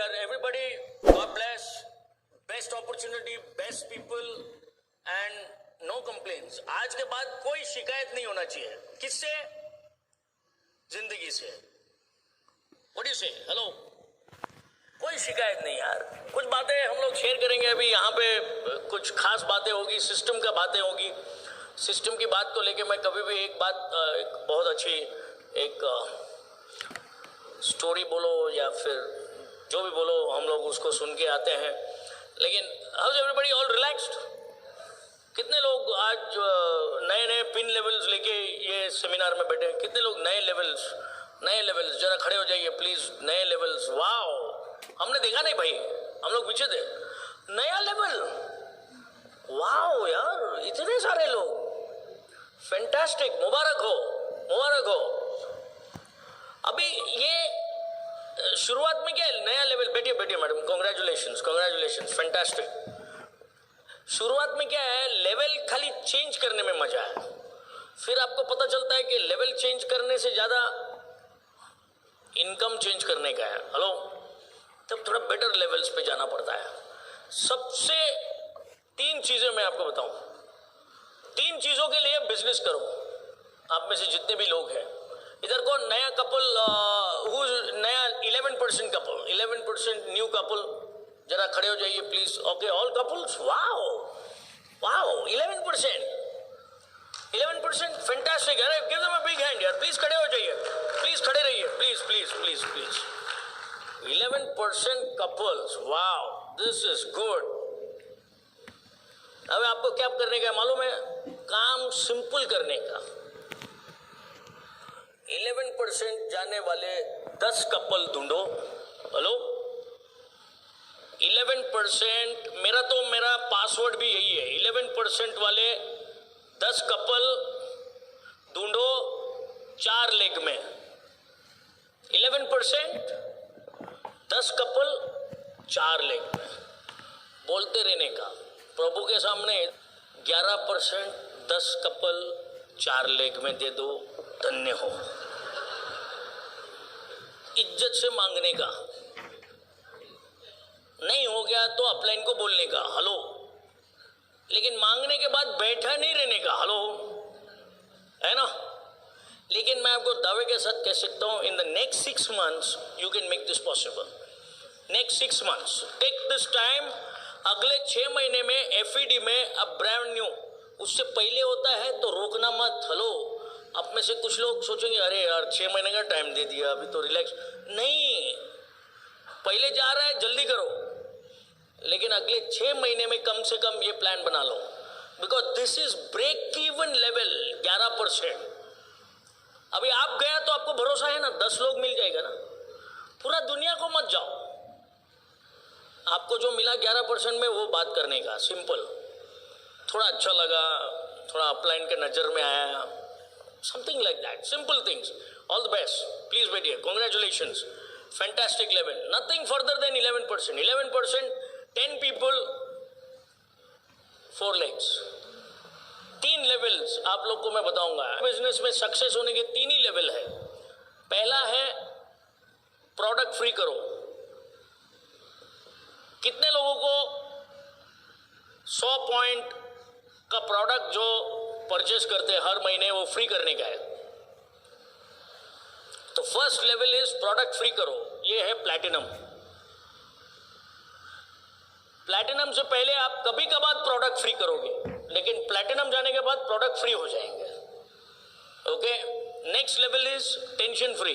यार everybody, God bless, best opportunity, best people and no complaints. आज के बाद कोई शिकायत नहीं होना चाहिए. किससे? जिंदगी से. What do you say? Hello? कोई शिकायत नहीं यार. कुछ बातें हम लोग शेयर करेंगे अभी यहाँ पे. कुछ खास बातें होगी, सिस्टम का बातें होगी. सिस्टम की बात को लेके मैं कभी भी एक बहुत अच्छी एक स्टोरी बोलो या फिर जो भी बोलो, हम लोग उसको सुन के आते हैं. लेकिन how is everybody all relaxed? कितने लोग आज नए नए पिन लेवल्स लेके ये सेमिनार में बैठे हैं? कितने लोग नए लेवल्स जरा खड़े हो जाइए प्लीज. नए लेवल्स, वाओ, हमने देखा नहीं भाई, हम लोग पीछे थे. नया लेवल, वाओ यार, इतने सारे लोग, फैंटास्टिक, मुबारक हो. अभी ये शुरुआत में क्या है? नया लेवल. बैठिए मैडम, कांग्रेचुलेशंस, फैंटास्टिक. शुरुआत में क्या है? लेवल खाली चेंज करने में मजा है. फिर आपको पता चलता है कि लेवल चेंज करने से ज्यादा इनकम चेंज करने का है. हेलो, तब थोड़ा बेटर लेवल्स पे जाना पड़ता है. सबसे 3 चीजें मैं आपको बताऊं. 3 चीजों के लिए बिजनेस करो. आप में से जितने भी लोग हैं इधर को, नया कपल, नया 11% कपल, 11% न्यू कपल, जरा खड़े हो जाइए please. Okay, all couples, wow, 11%, fantastic. अरे give them a big hand यार, प्लीज खड़े हो जाइए, प्लीज खड़े रहिए, please. 11% couples, wow, this is good. अब आपको क्या करने का मालूम है? काम सिंपल करने का. 11% जाने वाले 10 कपल ढूंढो. हेलो, 11%, मेरा पासवर्ड भी यही है. 11% वाले 10 कपल ढूंढो 4 लेग में. 11%, 10 कपल 4 लेग में. बोलते रहने का. प्रभु के सामने 11%, 10 कपल 4 लेग में दे दो, धन्य हो. इज्जत से मांगने का. नहीं हो गया तो अपलाइन को बोलने का. हेलो, लेकिन मांगने के बाद बैठा नहीं रहने का. हेलो, है ना? लेकिन मैं आपको दावे के साथ कह सकता हूं, in the next 6 months you can make this possible. Next 6 months, take this time. अगले 6 महीने में एफईडी में अब ब्रांड न्यू, उससे पहले होता है तो रोकना मत. हेलो, आप में से कुछ लोग सोचेंगे अरे यार 6 महीने का टाइम दे दिया, अभी तो रिलैक्स. नहीं, पहले जा रहा है, जल्दी करो. लेकिन अगले 6 महीने में कम से कम ये प्लान बना लो. Because this is break even level 11%. अभी आप गया तो आपको भरोसा है ना, 10 लोग मिल जाएगा ना. पूरा दुनिया को मत जाओ. आपको जो मिला 11% में, वो बात करने का. सिंपल, थोड़ा अच्छा लगा, थोड़ा अपलाइन के नजर में आया, something like that. Simple things. All the best. Please बैठिए. Congratulations, fantastic level. Nothing further than 11%. 11%, 10 people, 4 legs. 3 levels आप लोग को मैं बताऊंगा. बिजनेस में सक्सेस होने के 3 ही लेवल है. पहला है प्रोडक्ट फ्री करो. कितने लोगों को 100 पॉइंट का प्रोडक्ट जो परचेस करते हैं हर महीने, वो फ्री करने का है? तो first level is product free करो. ये है प्लैटिनम. प्लैटिनम से पहले आप कभी कभार प्रोडक्ट फ्री करोगे, लेकिन प्लैटिनम जाने के बाद प्रोडक्ट फ्री हो जाएंगे. Okay, next level is tension free.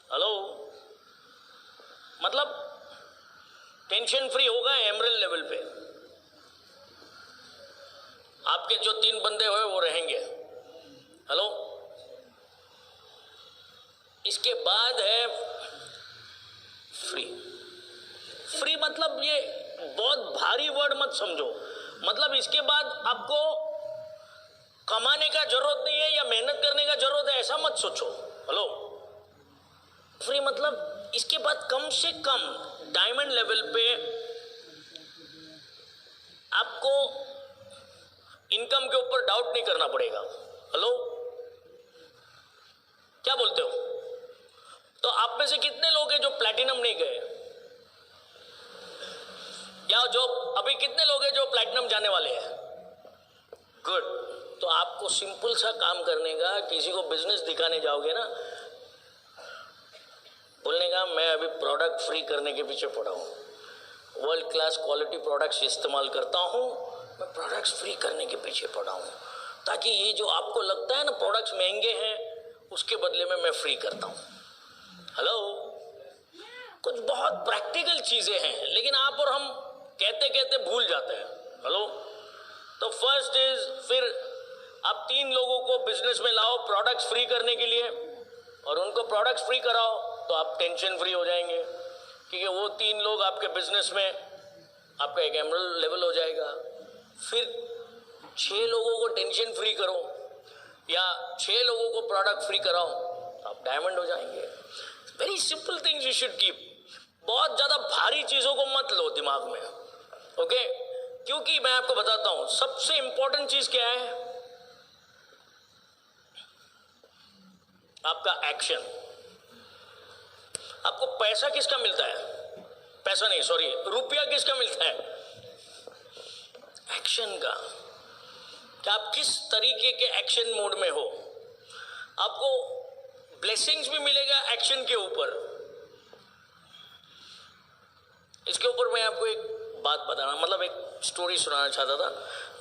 Hello, मतलब टेंशन फ्री होगा एमरल्ड लेवल पे. आपके जो 3 बंदे हुए वो रहेंगे. हेलो, इसके बाद है फ्री मतलब ये बहुत भारी वर्ड मत समझो. मतलब इसके बाद आपको कमाने का जरूरत नहीं है या मेहनत करने का जरूरत है, ऐसा मत सोचो. हेलो, फ्री मतलब इसके बाद कम से कम डायमंड लेवल पे आपको इनकम के ऊपर डाउट नहीं करना पड़ेगा. हेलो, क्या बोलते हो? तो आप में से कितने लोग हैं जो प्लैटिनम नहीं गए, या जो अभी कितने लोग हैं जो प्लैटिनम जाने वाले हैं? गुड। तो आपको सिंपल सा काम करने का, किसी को बिजनेस दिखाने जाओगे ना, बोलने का मैं अभी प्रोडक्ट फ्री करने के पीछे पड़ा हूँ, वर्ल्ड क्लास क्वालिटी प्रोडक्ट्स इस्तेमाल करता हूँ, मैं प्रोडक्ट्स फ्री करने के पीछे पड़ा हूँ, ताकि ये जो आपको लगता है ना प्रोडक्ट्स महंगे हैं, उसके बदले में मैं फ्री करता हूँ। हेलो, कुछ बहुत प्रैक्टिकल चीजें हैं, लेकिन आप और हम कहते कहते भूल जाते हैं। हेलो, तो फर्स्ट इज, फिर आप 3 लोगों को बिजनेस में लाओ प्रोडक्ट्स फ्री करने के लिए, और उनको प्रोडक्ट्स फ्री कराओ तो आप टेंशन फ्री हो जाएंगे, क्योंकि वो 3 लोग आपके बिजनेस में आपका एक एमरल्ड लेवल हो जाएगा। फिर 6 लोगों को टेंशन फ्री करो या 6 लोगों को प्रोडक्ट फ्री कराओ तो आप डायमंड हो जाएंगे। Very simple things you should keep. बहुत ज्यादा भारी चीजों को मत लो दिमाग में, ओके? क्योंकि मैं आपको बताता हूं सबसे इंपॉर्टेंट चीज क्या है, आपका एक्शन। आपको पैसा किसका मिलता है? पैसा नहीं, सॉरी, रुपया किसका मिलता है? एक्शन का। कि आप किस तरीके के एक्शन मोड में हो। आपको ब्लेसिंग्स भी मिलेगा एक्शन के ऊपर। इसके ऊपर मैं आपको एक बात बताना, मतलब एक स्टोरी सुनाना चाहता था।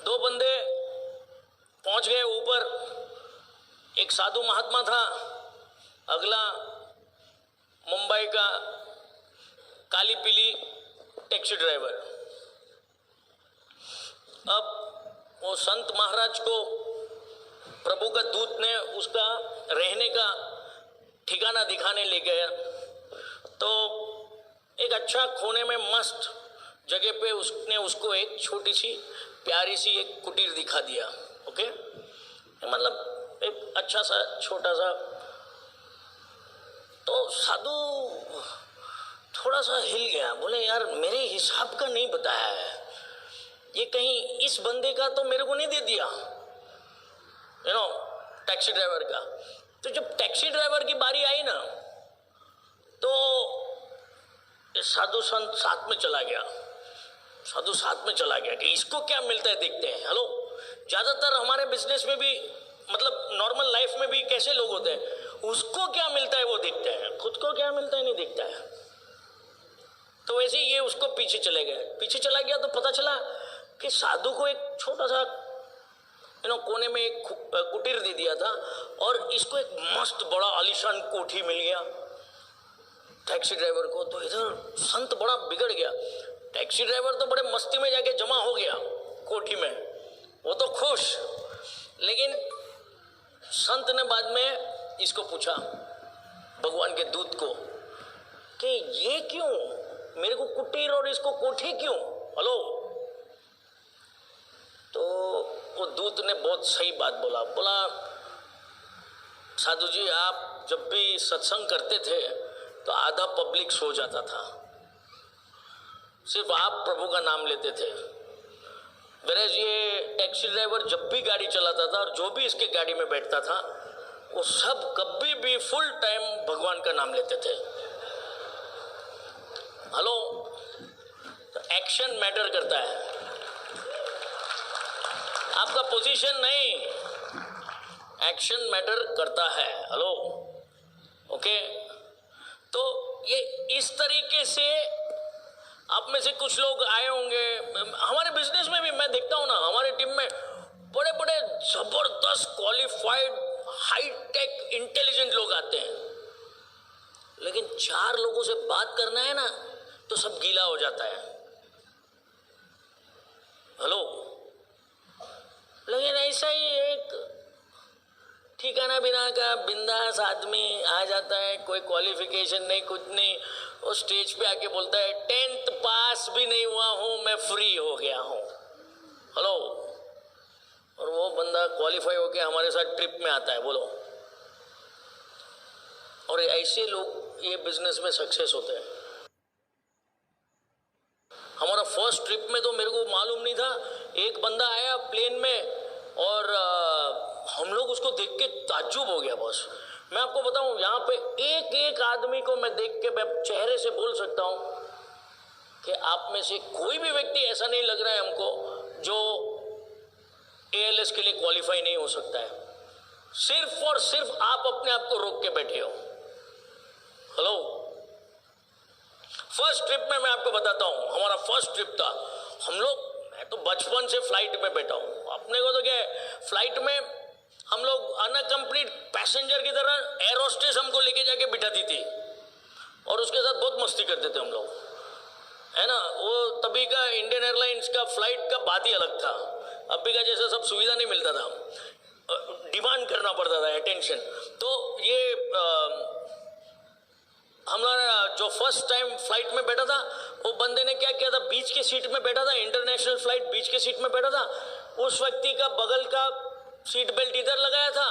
2 बंदे पहुंच गए ऊपर, एक साधु महात्मा था, अगला मुंबई का काली पीली टैक्सी ड्राइवर। अब वो संत महाराज को प्रभु का दूत ने उसका रहने का ठिकाना दिखाने ले गया, तो एक अच्छा कोने में मस्त जगह पे उसने उसको एक छोटी सी प्यारी सी एक कुटीर दिखा दिया। ओके, मतलब एक अच्छा सा छोटा सा। तो साधु थोड़ा सा हिल गया, बोले यार मेरे हिसाब का नहीं बताया है, ये कहीं इस बंदे का तो मेरे को नहीं दे दिया, टैक्सी ड्राइवर का। तो जब टैक्सी ड्राइवर की बारी आई ना, तो साधु संत साथ में चला गया, साधु साथ में चला गया कि इसको क्या मिलता है देखते हैं। हेलो, ज्यादातर हमारे बिजनेस में भी, मतलब नॉर्मल लाइफ में भी कैसे लोग होते हैं, उसको क्या मिलता है वो देखते हैं, खुद को क्या मिलता है नहीं देखता है। तो वैसे ये उसको पीछे चले गए, पीछे चला गया तो पता चला कि साधु को एक छोटा सा कोने में एक कुटीर दे दिया था, और इसको एक मस्त बड़ा आलीशान कोठी मिल गया टैक्सी ड्राइवर को। तो इधर संत बड़ा बिगड़ गया, टैक्सी ड्राइवर तो बड़े मस्ती में जाके जमा हो गया कोठी में, वो तो खुश। लेकिन संत ने बाद में इसको पूछा, भगवान के दूत को, कि ये क्यों, मेरे को कुटीर और इसको कोठी क्यों? हेलो, तो वो दूत ने बहुत सही बात बोला, साधु जी आप जब भी सत्संग करते थे तो आधा पब्लिक सो जाता था, सिर्फ आप प्रभु का नाम लेते थे। वैसे ये टैक्सी ड्राइवर जब भी गाड़ी चलाता था और जो भी इसके गाड़ी में बैठता था, वो सब कभी भी फुल टाइम भगवान का नाम लेते थे। हेलो, तो एक्शन मैटर करता है, आपका पोजीशन नहीं, एक्शन मैटर करता है। Hello, okay. तो ये इस तरीके से आप में से कुछ लोग आए होंगे, हमारे बिजनेस में भी मैं देखता हूं ना, हमारे टीम में बड़े बड़े जबरदस्त क्वालिफाइड हाई टेक इंटेलिजेंट लोग आते हैं, लेकिन 4 लोगों से बात करना है ना तो सब गीला हो जाता है। हेलो, लेकिन ऐसा ही एक ठिकाना बिना का बिंदास आदमी आ जाता है, कोई क्वालिफिकेशन नहीं, कुछ नहीं, वो स्टेज पे आके बोलता है 10th पास भी नहीं हुआ हूं, मैं फ्री हो गया हूं। हेलो, और वो बंदा क्वालिफाई होके हमारे साथ ट्रिप में आता है, बोलो। और ऐसे लोग ये बिजनेस में सक्सेस होते हैं। हमारा फर्स्ट ट्रिप में तो मेरे को मालूम नहीं था, एक बंदा आया प्लेन में और हम लोग उसको देख के ताज्जुब हो गया बॉस। मैं आपको बताऊं, यहां पे एक एक आदमी को मैं देख के मैं चेहरे से बोल सकता हूं कि आप में से कोई भी व्यक्ति ऐसा नहीं लग रहा है हमको जो ALS के लिए क्वालिफाई नहीं हो सकता है। सिर्फ और सिर्फ आप अपने आप को रोक के बैठे हो। हेलो, फर्स्ट ट्रिप में मैं आपको बताता हूं, हमारा फर्स्ट ट्रिप था, हम लोग, मैं तो बचपन से फ्लाइट में बैठा हूं, अपने को तो क्या है, फ्लाइट में हम लोग अनकम्प्लीट पैसेंजर की तरह एयर होस्टेस हमको लेके जाके बिठाती थी और उसके साथ बहुत मस्ती करते थे हम लोग, है ना। वो तभी का इंडियन एयरलाइंस का फ्लाइट का बात ही अलग था। अभी का जैसा सब सुविधा नहीं मिलता था, डिमांड करना पड़ता था अटेंशन। तो ये हमारा जो फर्स्ट टाइम फ्लाइट में बैठा था, वो बंदे ने क्या किया था, बीच के सीट में बैठा था, इंटरनेशनल फ्लाइट बीच के सीट में बैठा था। उस व्यक्ति का बगल का सीट बेल्ट इधर लगाया था,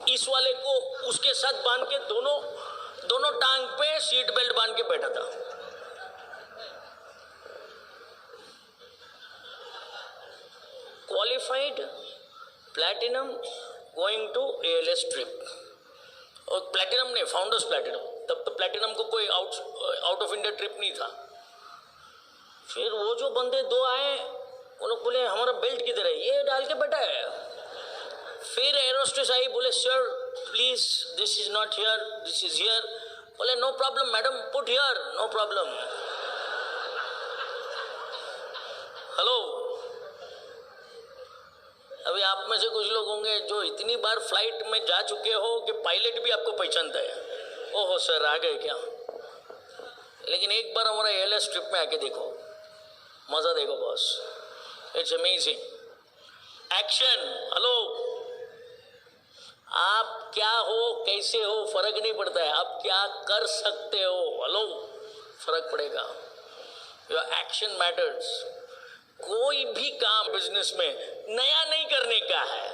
इस वाले को उसके साथ बांध के दोनों टांग पे सीट बेल्ट बांध के बैठा था। Qualified, platinum, going to ALS trip. और प्लैटिनम नहीं, फाउंडर्स प्लैटिनम, तब तो प्लैटिनम को कोई आउट ऑफ इंडिया ट्रिप नहीं था। फिर वो जो बंदे दो आए, वो लोग बोले हमारा बेल्ट किधर है, ये डाल के बैठा है। फिर एरोस्टेस आई, बोले sir please this is not here, this is here. बोले no problem madam, put here, no problem. Hello, अभी आप में से कुछ लोग होंगे जो इतनी बार फ्लाइट में जा चुके हो कि पायलट भी आपको पहचानता है। ओहो सर आ गए क्या। लेकिन एक बार हमारा ALS ट्रिप में आके देखो, मजा देखो boss, it's amazing. Action. Hello, आप क्या हो, कैसे हो, फर्क नहीं पड़ता है, आप क्या कर सकते हो, हेलो, फर्क पड़ेगा। Your action matters. कोई भी काम बिजनेस में नया नहीं करने का है,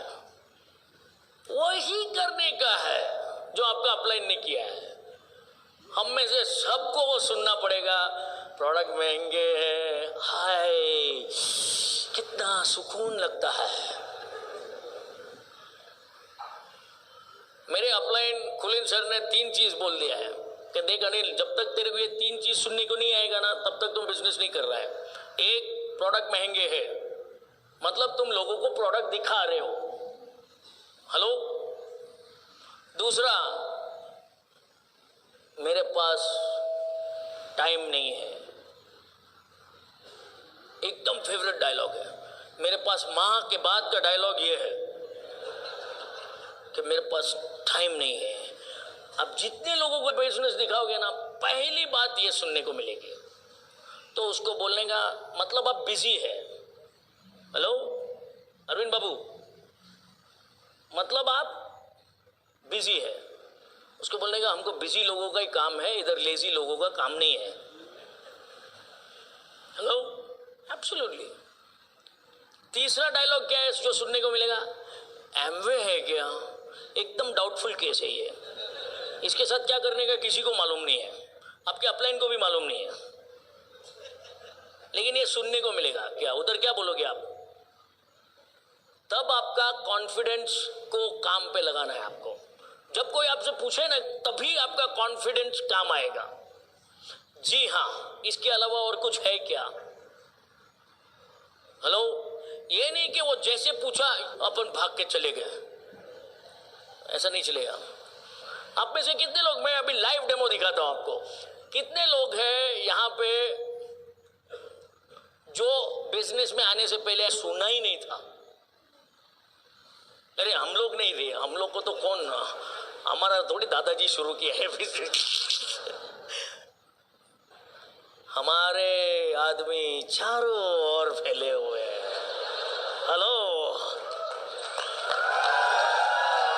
वही करने का है जो आपका अपलाइन ने किया है। हम में से सबको वो सुनना पड़ेगा, प्रोडक्ट महंगे हैं, हाय कितना सुकून लगता है। मेरे अपलाइन खुलिन सर ने 3 चीज बोल दिया है कि देख अनिल, जब तक तेरे को ये 3 चीज सुनने को नहीं आएगा ना, तब तक तुम बिजनेस नहीं कर रहा है। एक, प्रोडक्ट महंगे हैं, मतलब तुम लोगों को प्रोडक्ट दिखा रहे हो। हेलो। दूसरा, मेरे पास टाइम नहीं है, एकदम फेवरेट डायलॉग है मेरे पास। माह के बाद का डायलॉग ये है कि मेरे पास टाइम नहीं है। अब जितने लोगों को बिजनेस दिखाओगे ना, पहली बात ये सुनने को मिलेगी, तो उसको बोलने का मतलब आप बिजी है। हेलो अरविंद बाबू, मतलब आप बिजी है, उसको बोलने का हमको बिजी लोगों का ही काम है, इधर लेजी लोगों का काम नहीं है। Hello, absolutely. तीसरा डायलॉग क्या है जो सुनने को मिलेगा, एमवे है क्या, एकदम डाउटफुल केस है ये, इसके साथ क्या करने का किसी को मालूम नहीं है, आपके अपलाइन को भी मालूम नहीं है। लेकिन ये सुनने को मिलेगा क्या, उधर क्या बोलोगे आप? तब आपका कॉन्फिडेंस को काम पे लगाना है आपको। जब कोई आपसे पूछे ना, तभी आपका कॉन्फिडेंस काम आएगा। जी हाँ, इसके अलावा और कुछ है क्या? हेलो, ये नहीं कि वो जैसे पूछा अपन भाग के चले गए, ऐसा नहीं चलेगा। आप में से कितने लोग, मैं अभी लाइव डेमो दिखाता हूं आपको, कितने लोग हैं यहाँ पे जो बिजनेस में आने से पहले सुना ही नहीं था? अरे हम लोग नहीं थे, हम लोग को तो कौन, हमारा थोड़ी दादाजी शुरू किया है बिजनेस। हमारे आदमी चारों ओर फैले हुए हैं। हेलो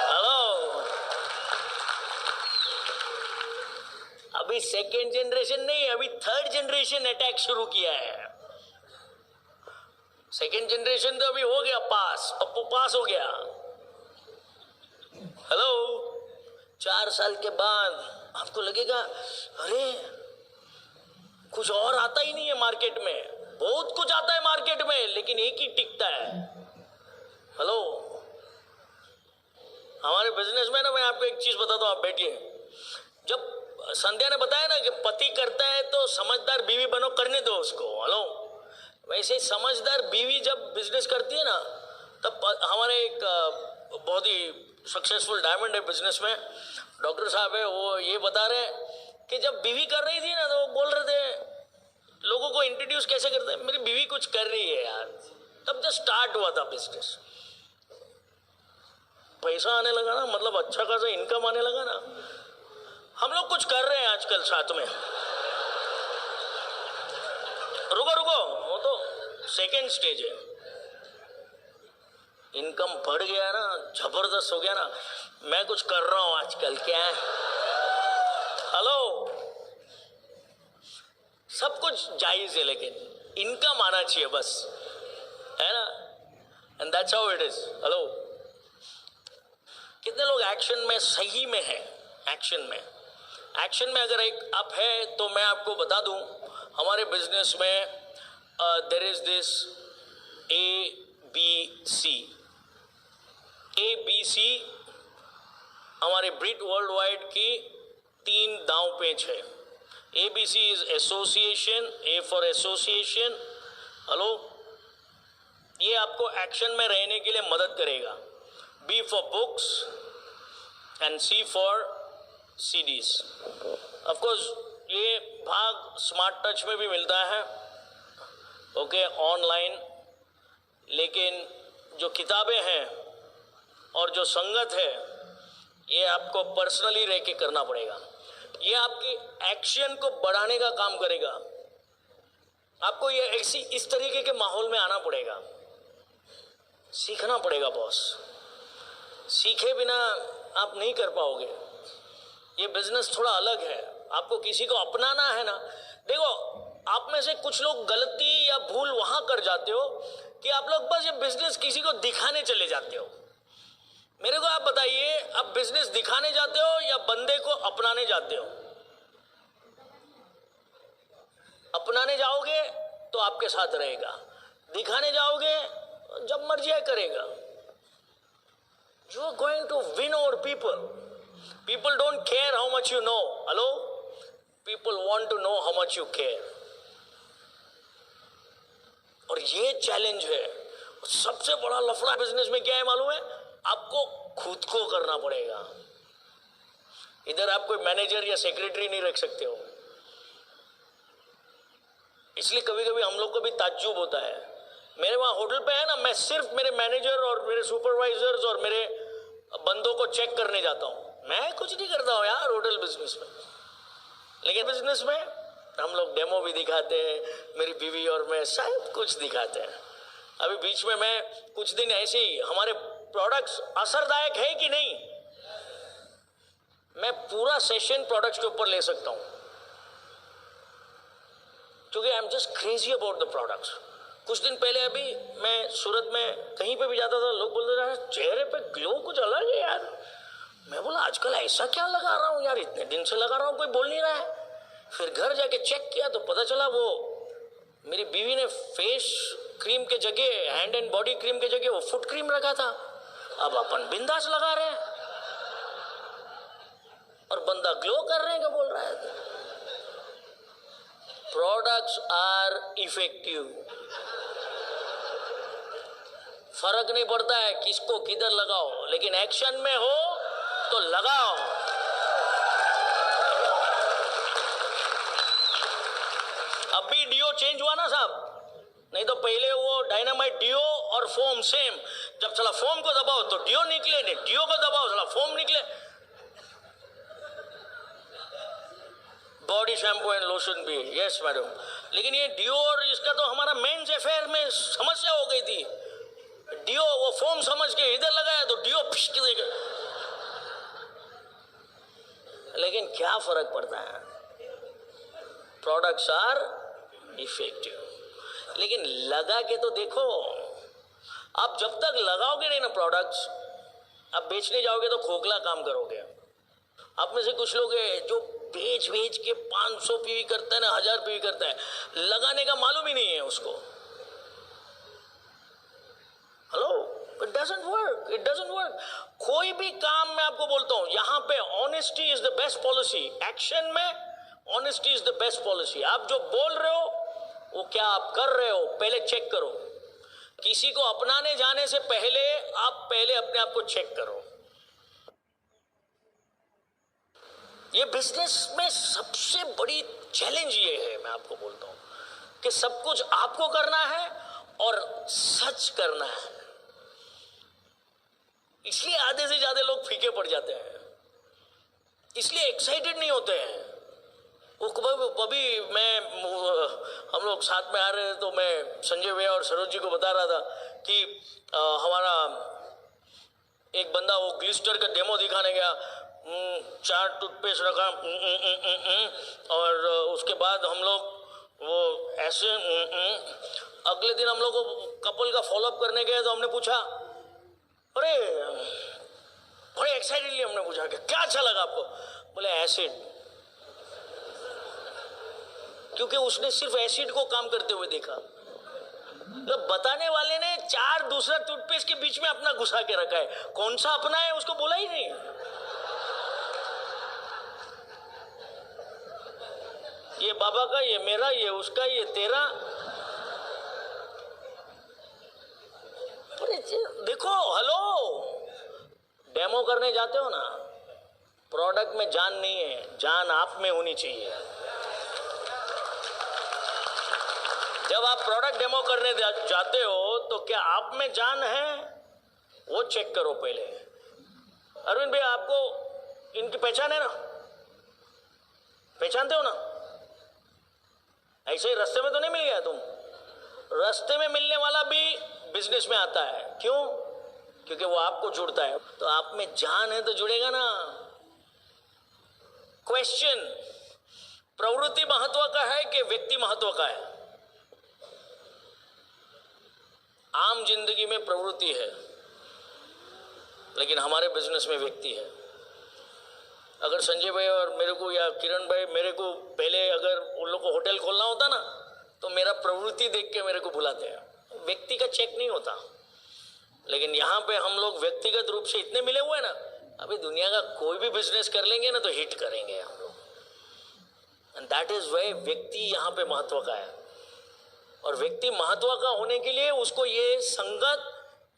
हेलो, अभी सेकेंड जनरेशन नहीं, अभी थर्ड जनरेशन अटैक शुरू किया है। सेकेंड जनरेशन तो अभी हो गया पास, पप्पू पास हो गया। हेलो, 4 साल के बाद आपको लगेगा अरे कुछ और आता ही नहीं है मार्केट में, बहुत कुछ आता है मार्केट में लेकिन एक ही टिकता है। हेलो, हमारे बिजनेस में ना, मैं आपको एक चीज बताता हूँ, आप बैठिए। जब संध्या ने बताया ना कि पति करता है तो समझदार बीवी बनो, करने दो उसको, हेलो। वैसे ही समझदार बीवी जब बिजनेस करती है ना, तब हमारे एक बहुत ही सक्सेसफुल डायमंड है बिजनेस में, डॉक्टर साहब है, वो ये बता रहे कि जब बीवी कर रही थी ना, तो वो बोल रहे थे लोगों को इंट्रोड्यूस कैसे करते हैं, मेरी बीवी कुछ कर रही है यार। तब जब स्टार्ट हुआ था बिजनेस, पैसा आने लगा ना, मतलब अच्छा खासा इनकम आने लगा ना। हम लोग कुछ कर रहे हैं आजकल साथ में। रुको रुको, वो तो सेकेंड स्टेज है। इनकम बढ़ गया ना, जबरदस्त हो गया ना, मैं कुछ कर रहा हूं आजकल, क्या है, हेलो। सब कुछ जायज है, लेकिन इनकम आना चाहिए बस, है ना। And that's how it is, hello. कितने लोग एक्शन में सही में है? एक्शन में अगर एक अप है तो मैं आपको बता दूं, हमारे बिजनेस में देयर इज दिस ABC हमारे ब्रिट वर्ल्ड वाइड की 3 दांव पेच है। ABC is association, A for association, hello. ये आपको एक्शन में रहने के लिए मदद करेगा। B for books and C for CDs. Of course, ये भाग स्मार्ट टच में भी मिलता है, ओके, ऑनलाइन। लेकिन जो किताबें हैं और जो संगत है, ये आपको पर्सनली रह के करना पड़ेगा। ये आपकी एक्शन को बढ़ाने का काम करेगा। आपको ये इस तरीके के माहौल में आना पड़ेगा, सीखना पड़ेगा बॉस। सीखे बिना आप नहीं कर पाओगे। ये बिजनेस थोड़ा अलग है, आपको किसी को अपनाना है ना। देखो, आप में से कुछ लोग गलती या भूल वहां कर जाते हो कि आप लोग बस ये बिजनेस किसी को दिखाने चले जाते हो। मेरे को आप बताइए, आप बिजनेस दिखाने जाते हो या बंदे को अपनाने जाते हो? अपनाने जाओगे तो आपके साथ रहेगा, दिखाने जाओगे जब मर्जी है करेगा। You are going to win over people. People don't care how much you know. Hello? People want to know how much you care. और ये चैलेंज है। सबसे बड़ा लफड़ा बिजनेस में क्या है मालूम है? आपको खुद को करना पड़ेगा। इधर आप कोई मैनेजर या सेक्रेटरी नहीं रख सकते हो। इसलिए कभी कभी हम लोग को भी ताज्जुब होता है। मेरे वहां होटल पे है ना, मैं सिर्फ मेरे मैनेजर और मेरे सुपरवाइजर्स और मेरे बंदों को चेक करने जाता हूं। मैं कुछ नहीं करता हूं यार होटल बिजनेस में। लेकिन बिजनेस में हम लोग डेमो भी दिखाते हैं, मेरी बीवी और मैं सब कुछ दिखाते हैं। अभी बीच में मैं कुछ दिन ऐसे ही, हमारे प्रोडक्ट्स असरदायक है कि नहीं, मैं पूरा सेशन प्रोडक्ट्स के ऊपर ले सकता हूं, क्योंकि I am just crazy about the products. कुछ दिन पहले अभी मैं सूरत में कहीं पे भी जाता था, लोग बोलते थे चेहरे पे ग्लो कुछ अलग है यार। मैं बोला आजकल ऐसा क्या लगा रहा हूँ यार, इतने दिन से लगा रहा हूँ, कोई बोल नहीं रहा है। फिर घर जाके चेक किया तो पता चला वो मेरी बीवी ने फेस क्रीम के जगह, हैंड एंड बॉडी क्रीम के जगह वो फुट क्रीम रखा था। अब अपन बिंदास लगा रहे हैं और बंदा ग्लो कर रहे हैं, क्या बोल रहा है। Products are effective. फर्क नहीं पड़ता है किसको किधर लगाओ, लेकिन एक्शन में हो तो लगाओ। अभी डीओ चेंज हुआ ना साहब, नहीं तो पहले वो डायनामाइट डीओ और फोम सेम। जब चला फोम को दबाओ तो डीओ निकले, नहीं डीओ को दबाओ चला फोम निकले। बॉडी शैम्पू एंड लोशन भी, यस मैडम। लेकिन ये डीओ और इसका तो हमारा मेंस अफेयर में समस्या हो गई थी। डीओ वो फोम समझ के इधर लगाया तो डीओ फिश देगा। लेकिन क्या फर्क पड़ता है, प्रोडक्ट्स आर इफेक्टिव। लेकिन लगा के तो देखो, आप जब तक लगाओगे नहीं ना प्रोडक्ट्स, आप बेचने जाओगे तो खोखला काम करोगे। आप में से कुछ लोग हैं जो बेच के 500 पीवी करता है ना, 1000 पीवी करता है, लगाने का मालूम ही नहीं है उसको। Hello, it doesn't work. कोई भी काम मैं आपको बोलता हूं, यहां पे honesty is the best policy. Action में honesty is the best policy. आप जो बोल रहे हो वो क्या आप कर रहे हो, पहले चेक करो। किसी को अपनाने जाने से पहले आप पहले अपने आप को चेक करो। ये बिजनेस में सबसे बड़ी चैलेंज ये है, मैं आपको बोलता हूं, कि सब कुछ आपको करना है और सच करना है। इसलिए आधे से ज्यादा लोग फीके पड़ जाते हैं, इसलिए एक्साइटेड नहीं होते हैं। अभी हम लोग साथ में आ रहे थे तो मैं संजय भैया और सरोज जी को बता रहा था कि हमारा एक बंदा वो ग्लिस्टर का डेमो दिखाने गया, 4 टूथपेस्ट रखा, और उसके बाद हम लोग वो ऐसे, अगले दिन हम लोग को कपल का फॉलोअप करने गए तो हमने पूछा, अरे बड़े एक्साइटेडली हमने पूछा कि क्या अच्छा लगा आपको? बोले एसिड, क्योंकि उसने सिर्फ एसिड को काम करते हुए देखा। तो बताने वाले ने 4 दूसरा टूथपेस्ट के बीच में अपना घुसा के रखा है, कौन सा अपना है उसको बोला ही नहीं। ये बाबा का, ये मेरा, ये उसका, ये तेरा। देखो, हेलो, डेमो करने जाते हो ना, प्रोडक्ट में जान नहीं है, जान आप में होनी चाहिए। जब आप प्रोडक्ट डेमो करने जाते हो तो क्या आप में जान है, वो चेक करो पहले। अरविंद भैया, आपको इनकी पहचान है ना? पहचानते हो ना? ऐसे ही रास्ते में तो नहीं मिल गया तुम? रास्ते में मिलने वाला भी बिजनेस में आता है। क्यों? क्योंकि वो आपको जुड़ता है। तो आप में जान है तो जुड़ेगा ना। क्वेश्चन, प्रवृत्ति महत्व का है कि व्यक्ति महत्व का है? आम जिंदगी में प्रवृत्ति है, लेकिन हमारे बिजनेस में व्यक्ति है। अगर संजय भाई और मेरे को या किरण भाई मेरे को पहले अगर उन लोग को होटल खोलना होता ना, तो मेरा प्रवृत्ति देख के मेरे को बुलाते हैं, व्यक्ति का चेक नहीं होता। लेकिन यहाँ पे हम लोग व्यक्तिगत रूप से इतने मिले हुए हैं ना, अभी दुनिया का कोई भी बिजनेस कर लेंगे ना तो हिट करेंगे हम लोग। एंड दैट इज वाई व्यक्ति यहाँ पे महत्व का है। और व्यक्ति महत्व का होने के लिए उसको ये संगत,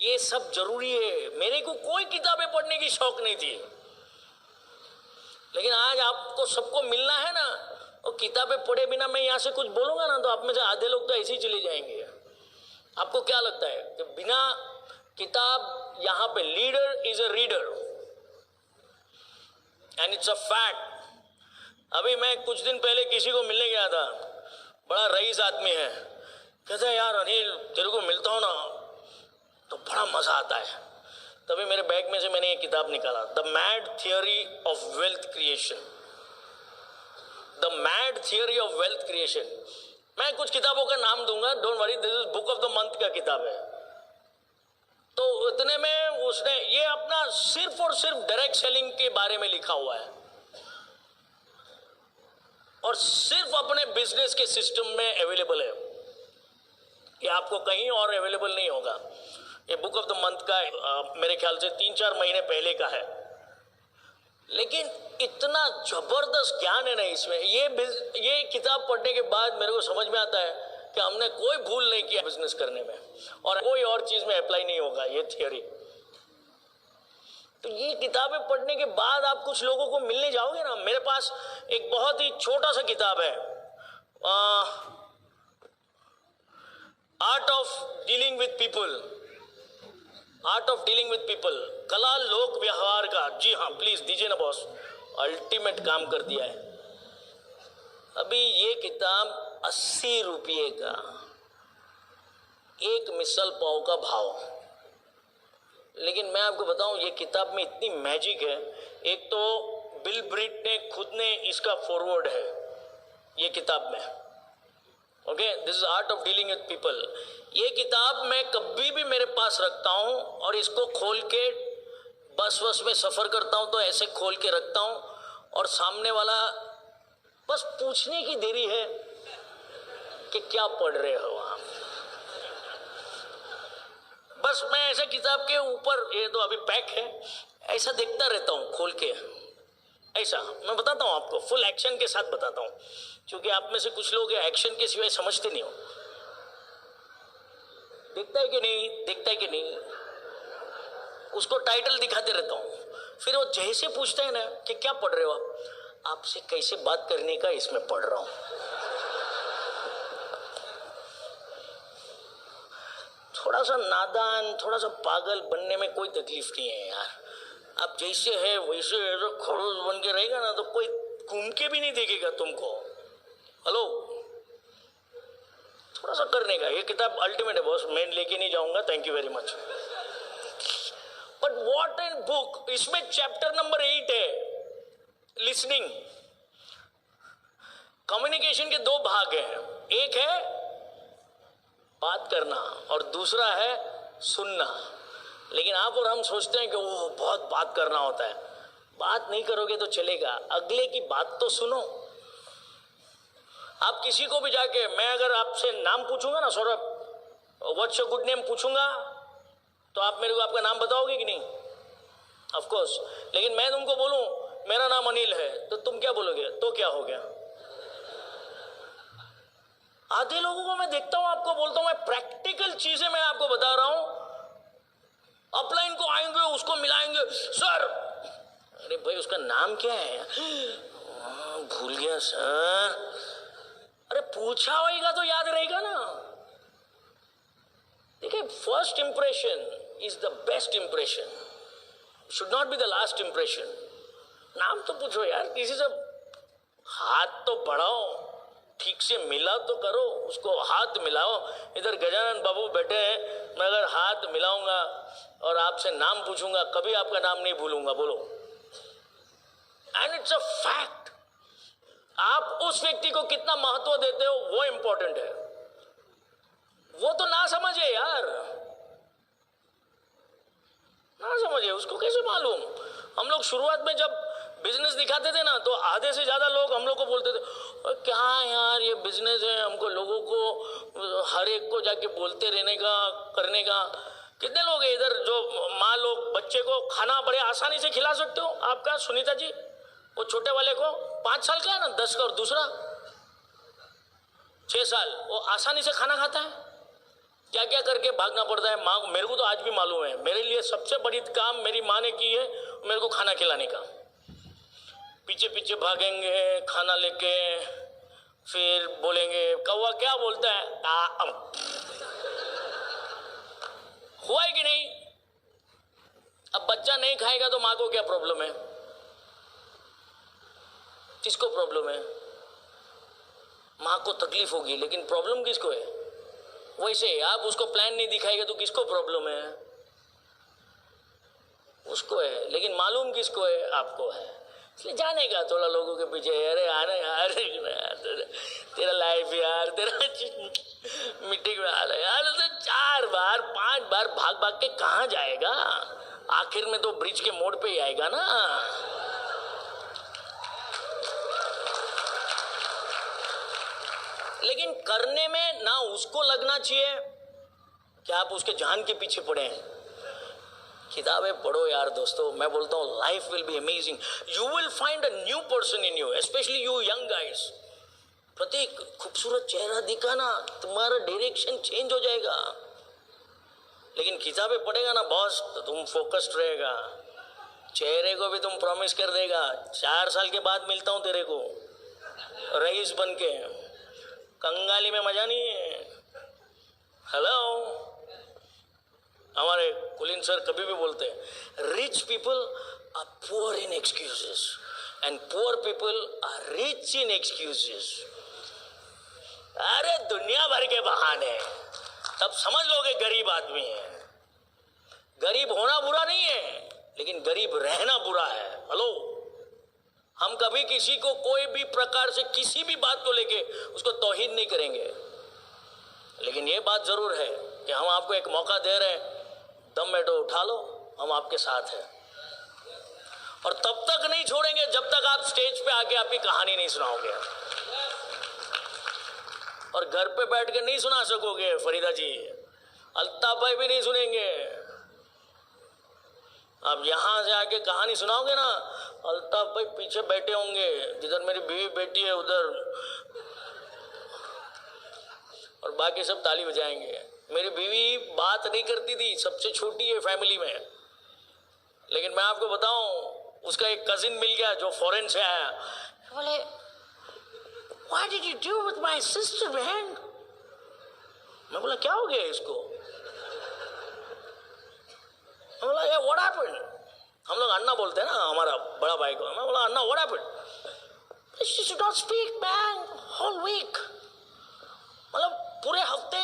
ये सब जरूरी है। मेरे को कोई किताबें पढ़ने की शौक नहीं थी, लेकिन आज आपको सबको मिलना है ना, और किताबें पढ़े बिना मैं यहाँ से कुछ बोलूंगा ना तो आप में से आधे लोग तो ऐसे ही चले जाएंगे। आपको क्या लगता है कि बिना किताब, यहाँ पे leader is a reader and it's a fact. अभी मैं कुछ दिन पहले किसी को मिलने गया था, बड़ा रईस आदमी है, कहता है यार अनिल तेरे को मिलता हूं ना तो बड़ा मजा आता है। तभी मेरे बैग में से मैंने ये किताब निकाला, the mad theory of wealth creation. The mad theory of wealth creation. मैं कुछ किताबों का नाम दूंगा, don't worry, this is book of the month का किताब है। तो इतने में उसने ये अपना सिर्फ और सिर्फ डायरेक्ट सेलिंग के बारे में लिखा हुआ है, और सिर्फ अपने बिजनेस के सिस्टम में अवेलेबल है। ये आपको कहीं और अवेलेबल नहीं होगा। ये बुक ऑफ द मंथ का मेरे ख्याल से 3-4 महीने पहले का है, लेकिन इतना जबरदस्त ज्ञान है ना इसमें। ये किताब पढ़ने के बाद मेरे को समझ में आता है कि हमने कोई भूल नहीं किया बिजनेस करने में, और कोई और चीज में अप्लाई नहीं होगा ये थियोरी। तो ये किताबें पढ़ने के बाद आप कुछ लोगों को मिलने जाओगे ना। मेरे पास एक बहुत ही छोटा सा किताब है, art of dealing with people, art of dealing with people, कला लोक व्यवहार का। जी हाँ, प्लीज दीजिए ना बॉस, अल्टीमेट काम कर दिया है। अभी ये किताब 80 रुपये का, एक मिसल पाव का भाव। लेकिन मैं आपको बताऊं ये किताब में इतनी मैजिक है। एक तो बिल ब्रीट ने खुद ने इसका फॉरवर्ड है ये किताब में। Okay, this is art of dealing with people. ये किताब मैं कभी भी मेरे पास रखता हूं, और इसको खोल के बस में सफर करता हूं तो ऐसे खोल के रखता हूं, और सामने वाला बस पूछने की देरी है कि क्या पढ़ रहे हो आप। बस मैं ऐसे किताब के ऊपर, ये तो अभी पैक है, ऐसा देखता रहता हूं खोल के, ऐसा मैं बताता हूं आपको, फुल एक्शन के साथ बताता हूं, क्योंकि आप में से कुछ लोग एक्शन के सिवाय समझते नहीं हो। देखता है कि नहीं, देखता है कि नहीं, उसको टाइटल दिखाते रहता हूं। फिर वो जैसे पूछता है ना कि क्या पढ़ रहे हो आप, आपसे कैसे बात करने का इसमें पढ़ रहा हूं। थोड़ा सा नादान, थोड़ा सा पागल बनने में कोई तकलीफ नहीं है यार। आप जैसे है वैसे खड़ूस बन के रहेगा ना तो कोई घूम के भी नहीं देखेगा तुमको। हेलो, थोड़ा सा करने का। ये किताब अल्टीमेट है बॉस, मैं लेके नहीं जाऊंगा, thank you very much. But what an book. इसमें चैप्टर नंबर 8 है लिसनिंग। कम्युनिकेशन के 2 भाग हैं, एक है बात करना और दूसरा है सुनना। लेकिन आप और हम सोचते हैं कि वो बहुत बात करना होता है। बात नहीं करोगे तो चलेगा, अगले की बात तो सुनो। आप किसी को भी जाके, मैं अगर आपसे नाम पूछूंगा ना, Saurabh what's your good name पूछूंगा, तो आप मेरे को आपका नाम बताओगे कि नहीं? Of course. लेकिन मैं तुमको बोलूं मेरा नाम अनिल है, तो तुम क्या बोलोगे? तो क्या हो गया? आधे लोगों को मैं देखता हूं, आपको बोलता हूं, मैं प्रैक्टिकल चीजें मैं आपको बता रहा हूं। अपलाइन को आएंगे, उसको मिलाएंगे, सर, अरे भाई उसका नाम क्या है? भूल गया सर। अरे पूछा होगा तो याद रहेगा ना। देखिए, first impression is the best impression, should not be the last impression. नाम तो पूछो यार, किसी से हाथ तो बढ़ाओ, ठीक से मिला तो करो, उसको हाथ मिलाओ। इधर गजानन बाबू बैठे हैं, मैं अगर हाथ मिलाऊंगा और आपसे नाम पूछूंगा, कभी आपका नाम नहीं भूलूंगा, बोलो। And it's a fact. आप उस व्यक्ति को कितना महत्व देते हो वो इंपॉर्टेंट है। वो तो ना समझे यार, ना समझे, उसको कैसे मालूम? हम लोग शुरुआत में जब बिजनेस दिखाते थे ना, तो आधे से ज्यादा लोग हम लोग को बोलते थे, क्या यार ये बिजनेस है, हमको लोगों को हर एक को जाके बोलते रहने का, करने का। कितने लोग हैं इधर जो माँ लोग बच्चे को खाना बड़े आसानी से खिला सकते हो? आपका सुनीता जी, वो छोटे वाले को 5 साल का है ना, 10 का, और दूसरा 6 साल, वो आसानी से खाना खाता है। क्या क्या करके भागना पड़ता है माँ को। मेरे को तो आज भी मालूम है, मेरे लिए सबसे बड़ी काम मेरी माँ ने की है, मेरे को खाना खिलाने का। पीछे पीछे भागेंगे खाना लेके, फिर बोलेंगे कौवा क्या बोलता है, हुआ है कि नहीं? अब बच्चा नहीं खाएगा तो माँ को क्या प्रॉब्लम है? किसको प्रॉब्लम है? माँ को तकलीफ होगी, लेकिन प्रॉब्लम किसको है? वैसे आप उसको प्लान नहीं दिखाएगा तो किसको प्रॉब्लम है? उसको है। लेकिन मालूम किसको है? आपको है। इसलिए जाने का थोड़ा लोगों के पीछे, अरे आने यार, तेरा लाइफ यार, तेरा मीटिंग में आ रहा है यार, तो 4 बार 5 बार भाग भाग के कहाँ जाएगा? आखिर में तो ब्रिज के मोड़ पे ही आएगा ना। लेकिन करने में ना उसको लगना चाहिए कि आप उसके जान के पीछे पड़े हैं। किताबें पढ़ो यार दोस्तों, मैं बोलता हूँ life will be amazing. You will find a new person in you, specially you young guys. प्रत्येक खूबसूरत चेहरा दिखा ना, तुम्हारा डायरेक्शन चेंज हो जाएगा। लेकिन किताबें पढ़ेगा ना बॉस, तो तुम फोकस्ड रहेगा। चेहरे को भी तुम प्रॉमिस कर देगा, 4 साल के बाद मिलता हूँ तेरे को रईस बन के। कंगाली में मजा नहीं है। हेलो, हमारे कुलीन सर कभी भी बोलते हैं, rich people are poor in excuses and poor people are rich in excuses. अरे दुनिया भर के बहाने, तब समझ लोगे गरीब आदमी है। गरीब होना बुरा नहीं है, लेकिन गरीब रहना बुरा है। हेलो, हम कभी किसी को कोई भी प्रकार से किसी भी बात को लेके उसको तौहीन नहीं करेंगे। लेकिन ये बात जरूर है कि हम आपको एक मौका दे रहे हैं, दम बैठो, उठा लो, हम आपके साथ हैं। और तब तक नहीं छोड़ेंगे जब तक आप स्टेज पे आके आपकी कहानी नहीं सुनाओगे। और घर पे बैठ के नहीं सुना सकोगे फरीदा जी, अल्ताफ भाई भी नहीं सुनेंगे। अब यहाँ से आके कहानी सुनाओगे ना, अल्ताफ भाई पीछे बैठे होंगे, जिधर मेरी बीवी बैठी है उधर, और बाकी सब ताली बजाएंगे। मेरी बीवी बात नहीं करती थी, सबसे छोटी है फैमिली में, लेकिन मैं आपको बताऊं, उसका एक कजिन मिल गया जो फॉरेन से आया, बोले What did you do with my sister, man? मैं बोला क्या हो गया इसको? मैं बोला yeah, what happened? हम लोग अन्ना बोलते हैं ना हमारा बड़ा भाई को। मैं बोला अन्ना what happened? She did not speak, man, whole week. मतलब पूरे हफ्ते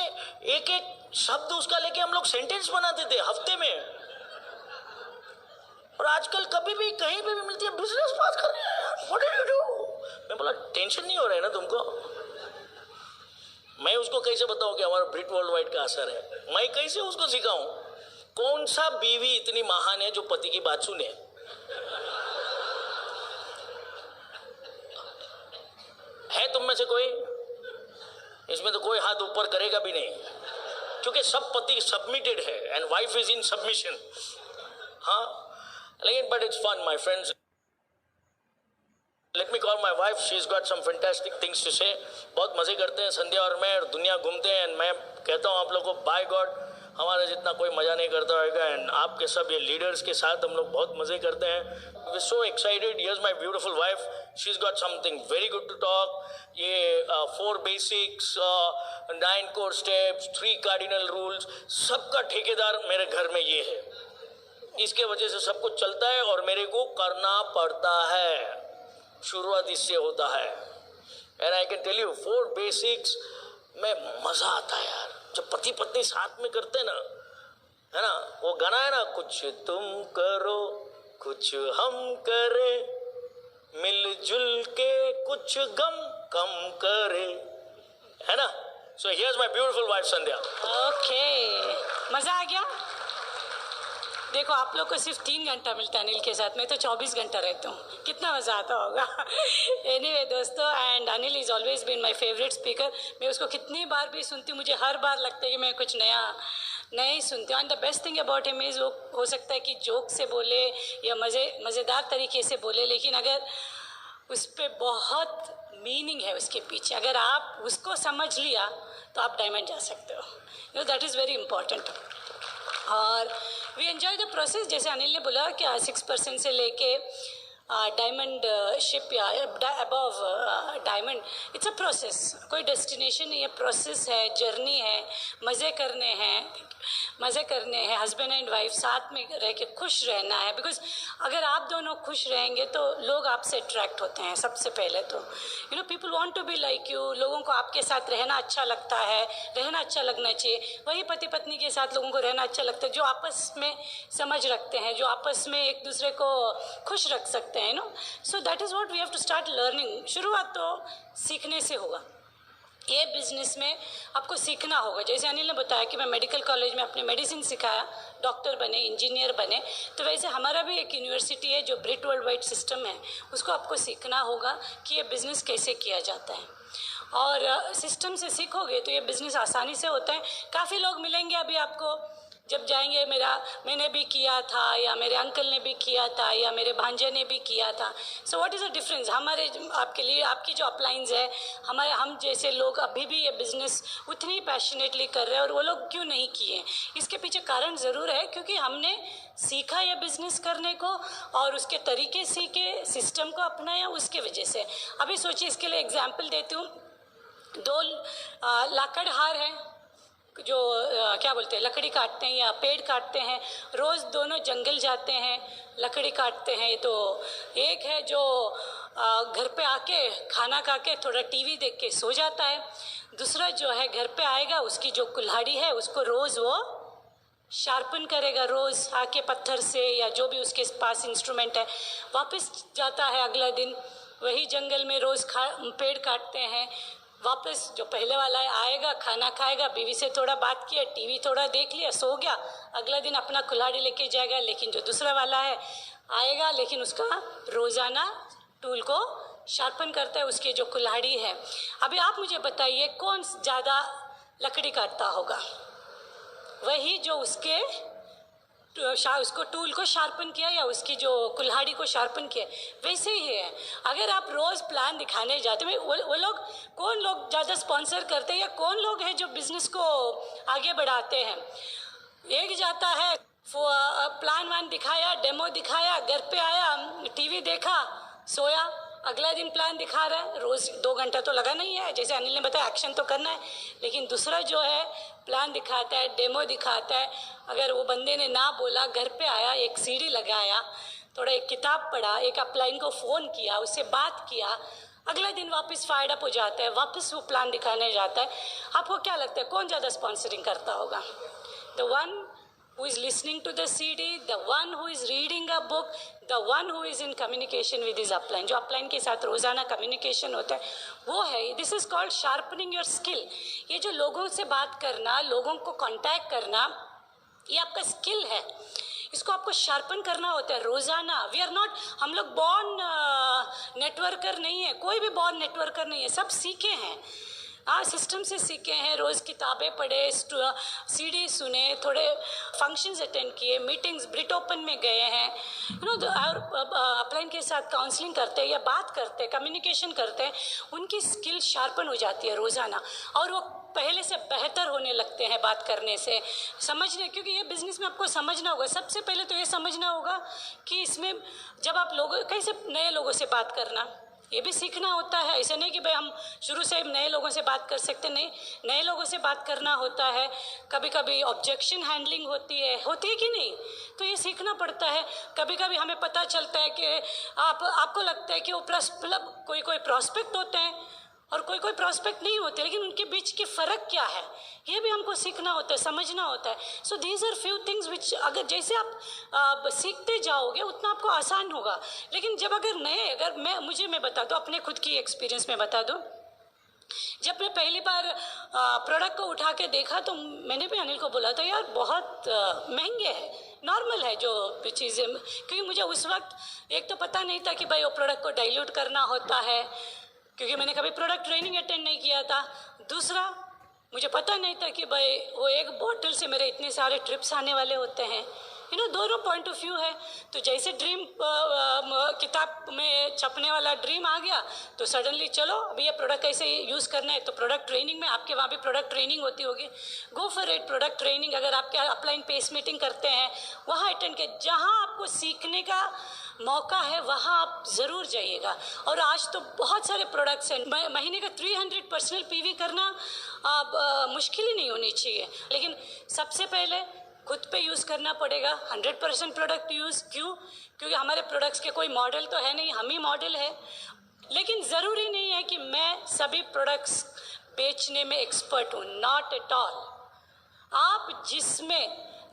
एक एक शब्द उसका लेके हम लोग सेंटेंस बनाते थे हफ्ते में, और आजकल कभी भी कहीं पे भी मिलती है बिजनेस बात कर रहे हैं, व्हाट डिड यू डू? मैं बोला टेंशन नहीं हो रहा है ना तुमको? मैं उसको कैसे बताऊं कि हमारा ब्रिट वर्ल्ड वाइड का असर है? मैं कैसे उसको सिखाऊं? कौन सा बीवी इतनी महान है जो पति की बात सुने? है तुम में से कोई? इसमें तो कोई हाथ ऊपर करेगा भी नहीं, क्योंकि सब पति सबमिटेड है and wife is in submission. हाँ, लेकिन but it's fun my friends. Let me call my wife, she is got some fantastic things to say. बहुत मजे करते हैं संध्या और मैं, और दुनिया घूमते हैं। मैं कहता हूँ आप लोगों को, बाय गॉड हमारे जितना कोई मजा नहीं करता होगा, एंड आपके सब ये लीडर्स के साथ हम लोग बहुत मजे करते हैं। We so excited. Here's my beautiful wife, she is got something very good to talk. ये 4 basics, 9 core steps, 3 cardinal rules, सबका ठेकेदार मेरे घर में ये है। इसके वजह से सब कुछ चलता है और मेरे को करना पड़ता है। शुरुआत इससे होता है। And I can tell you 4 basics में मजा आता है यार, जब पति पत्नी साथ में करते ना, है ना? वो गाना है ना, कुछ तुम करो कुछ हम करे, मिलजुल के कुछ गम कम करे, है ना? So here's my beautiful wife Sandhya. Okay, मजा आ गया। देखो आप लोग को सिर्फ 3 घंटा मिलता है अनिल के साथ, मैं तो 24 घंटा रहता हूँ, कितना मज़ा आता होगा। एनीवे दोस्तों, and Anil is always been my favourite speaker. मैं उसको कितनी बार भी सुनती हूँ, मुझे हर बार लगता है कि मैं कुछ नया नहीं सुनती हूँ। And the best thing about him is, वो हो सकता है कि जोक से बोले या मज़ेदार तरीके से बोले, लेकिन अगर उस पर बहुत मीनिंग है उसके पीछे, अगर आप उसको समझ लिया तो आप डायमंड जा सकते हो। You know that is very important. और वी एंजॉय द प्रोसेस। जैसे अनिल ने बोला कि 6% से लेके डायमंड शिप या above diamond, it's a process, कोई डेस्टिनेशन नहीं है, प्रोसेस है, जर्नी है, मज़े करने हैं, हस्बैंड एंड वाइफ साथ में रह के खुश रहना है। बिकॉज अगर आप दोनों खुश रहेंगे तो लोग आपसे अट्रैक्ट होते हैं। सबसे पहले तो you know people want to be like you, लोगों को आपके साथ रहना अच्छा लगता है, रहना अच्छा लगना चाहिए। वही पति पत्नी के साथ लोगों को रहना अच्छा लगता है जो आपस में समझ रखते हैं, जो आपस में एक दूसरे को खुश रख सकते हैं, no. So that is what we have to start learning. शुरुआत तो सीखने से होगा। ये बिजनेस में आपको सीखना होगा। जैसे अनिल ने बताया कि मैं मेडिकल कॉलेज में अपने मेडिसिन सिखाया, डॉक्टर बने, इंजीनियर बने, तो वैसे हमारा भी एक यूनिवर्सिटी है जो ब्रिट वर्ल्ड वाइड सिस्टम है, उसको आपको सीखना होगा कि ये बिज़नेस कैसे किया जाता है। और सिस्टम से सीखोगे तो ये बिज़नेस आसानी से होता है। काफ़ी लोग मिलेंगे अभी आपको जब जाएंगे, मैंने भी किया था, या मेरे अंकल ने भी किया था, या मेरे भांजे ने भी किया था। So what is the difference? हमारे आपके लिए आपकी जो अपलाइंस है, हम जैसे लोग अभी भी ये बिज़नेस उतनी पैशनेटली कर रहे हैं, और वो लोग क्यों नहीं किए? इसके पीछे कारण ज़रूर है, क्योंकि हमने सीखा ये बिज़नेस करने को और उसके तरीके सीखे, सिस्टम को अपनाया, उसके वजह से। अभी सोचिए, इसके लिए एग्जाम्पल देती हूँ। 2 लाकड़हार हैं जो क्या बोलते हैं, लकड़ी काटते हैं या पेड़ काटते हैं, रोज़ दोनों जंगल जाते हैं, लकड़ी काटते हैं। तो एक है जो घर पे आके खाना खा के थोड़ा टीवी देख के सो जाता है। दूसरा जो है घर पे आएगा, उसकी जो कुल्हाड़ी है उसको रोज़ वो शार्पन करेगा, रोज़ आके पत्थर से या जो भी उसके पास इंस्ट्रूमेंट है। वापस जाता है अगला दिन, वही जंगल में रोज़ पेड़ काटते हैं। वापस जो पहले वाला है आएगा, खाना खाएगा, बीवी से थोड़ा बात किया, टीवी थोड़ा देख लिया, सो गया। अगला दिन अपना कुल्हाड़ी लेके जाएगा। लेकिन जो दूसरा वाला है आएगा, लेकिन उसका रोज़ाना टूल को शार्पन करता है, उसकी जो कुल्हाड़ी है। अभी आप मुझे बताइए कौन ज़्यादा लकड़ी काटता होगा? वही जो उसके उसको टूल को शार्पन किया या उसकी जो कुल्हाड़ी को शार्पन किया, वैसे ही है। अगर आप रोज़ प्लान दिखाने जाते हैं, वो लोग कौन लोग ज़्यादा स्पॉन्सर करते हैं या कौन लोग हैं जो बिज़नेस को आगे बढ़ाते हैं? एक जाता है, प्लान वान दिखाया, डेमो दिखाया, घर पे आया, टीवी देखा, सोया, अगला दिन प्लान दिखा रहा है। रोज़ 2 घंटा तो लगा नहीं है, जैसे अनिल ने बताया, एक्शन तो करना है। लेकिन दूसरा जो है प्लान दिखाता है, डेमो दिखाता है, अगर वो बंदे ने ना बोला, घर पे आया, एक सीडी लगाया, थोड़ा एक किताब पढ़ा, एक अपलाइन को फ़ोन किया, उससे बात किया, अगला दिन वापस फायर्ड अप हो जाता है, वापस वो प्लान दिखाने जाता है। आपको क्या लगता है कौन ज़्यादा स्पॉन्सरिंग करता होगा? The one who is listening to the CD, the one who is reading a book, the one who is in communication with his upline, जो upline के साथ रोज़ाना कम्युनिकेशन होता है, वो है। This is called sharpening your skill. ये जो लोगों से बात करना, लोगों को कांटेक्ट करना, ये आपका स्किल है। इसको आपको शार्पन करना होता है रोज़ाना। वी आर नॉट, हम लोग बॉर्न नेटवर्कर नहीं है, कोई भी बॉर्न नेटवर्कर नहीं है, सब सीखे हैं। हाँ, सिस्टम से सीखे हैं, रोज़ किताबें पढ़े, सीडी सुने, थोड़े फंक्शंस अटेंड किए, मीटिंग्स ब्रिट ओपन में गए हैं, और अपलाइन के साथ काउंसलिंग करते हैं या बात करते हैं, कम्युनिकेशन करते हैं, उनकी स्किल शार्पन हो जाती है रोज़ाना, और वो पहले से बेहतर होने लगते हैं बात करने से, समझने। क्योंकि ये बिज़नेस में आपको समझना होगा, सबसे पहले तो ये समझना होगा कि इसमें जब आप लोगों कैसे नए लोगों से बात करना, ये भी सीखना होता है। ऐसा नहीं कि भाई हम शुरू से नए लोगों से बात कर सकते, नहीं, नए लोगों से बात करना होता है। कभी कभी ऑब्जेक्शन हैंडलिंग होती है कि नहीं, तो ये सीखना पड़ता है। कभी कभी हमें पता चलता है कि आपको लगता है कि वो मतलब कोई प्रॉस्पेक्ट होते हैं और कोई प्रॉस्पेक्ट नहीं होते, लेकिन उनके बीच की फ़र्क क्या है, ये भी हमको सीखना होता है, समझना होता है। So these are few things which अगर जैसे आप सीखते जाओगे उतना आपको आसान होगा। लेकिन जब अगर मैं बता दूँ, अपने खुद की एक्सपीरियंस में बता दूँ, जब मैं पहली बार प्रोडक्ट को उठा के देखा तो मैंने भी अनिल को बोला था, यार बहुत महंगे हैं, नॉर्मल है जो चीज़ें, क्योंकि मुझे उस वक्त एक तो पता नहीं था कि भाई वो प्रोडक्ट को डाइल्यूट करना होता है, क्योंकि मैंने कभी प्रोडक्ट ट्रेनिंग अटेंड नहीं किया था। दूसरा, मुझे पता नहीं था कि भाई वो एक बॉटल से मेरे इतने सारे ट्रिप्स आने वाले होते हैं। दोनों पॉइंट ऑफ व्यू है। तो जैसे ड्रीम किताब में छपने वाला ड्रीम आ गया, तो सडनली चलो अभी ये प्रोडक्ट कैसे यूज़ करना है, तो प्रोडक्ट ट्रेनिंग में, आपके वहाँ भी प्रोडक्ट ट्रेनिंग होती होगी, go for it. Product training अगर आपके अपलाइन पेस मीटिंग करते हैं, वहाँ अटेंड के, जहाँ आपको सीखने का मौका है वहाँ आप ज़रूर जाइएगा। और आज तो बहुत सारे प्रोडक्ट्स हैं, महीने का 300 पर्सनल पीवी करना मुश्किल ही नहीं होनी चाहिए। लेकिन सबसे पहले खुद पे यूज़ करना पड़ेगा 100% प्रोडक्ट यूज़। क्यों? क्योंकि हमारे प्रोडक्ट्स के कोई मॉडल तो है नहीं, हम ही मॉडल है। लेकिन ज़रूरी नहीं है कि मैं सभी प्रोडक्ट्स बेचने में एक्सपर्ट हूँ, नॉट एट ऑल। आप जिसमें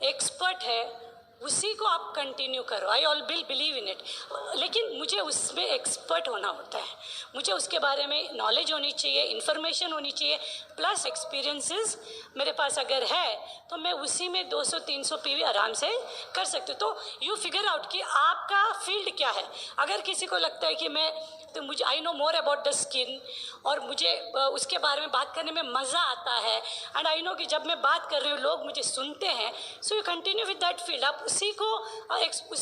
एक्सपर्ट है उसी को आप कंटिन्यू करो, आई ऑल बिलीव इन इट। लेकिन मुझे उसमें एक्सपर्ट होना होता है, मुझे उसके बारे में नॉलेज होनी चाहिए, इन्फॉर्मेशन होनी चाहिए, प्लस एक्सपीरियंसेस मेरे पास अगर है तो मैं उसी में 200-300 पीवी आराम से कर सकती हूँ। तो यू फिगर आउट कि आपका फील्ड क्या है। अगर किसी को लगता है कि तो मुझे I know more about the skin और मुझे उसके बारे में बात करने में मज़ा आता है, एंड आई नो कि जब मैं बात कर रही हूँ लोग मुझे सुनते हैं, so you continue with that field. आप उसी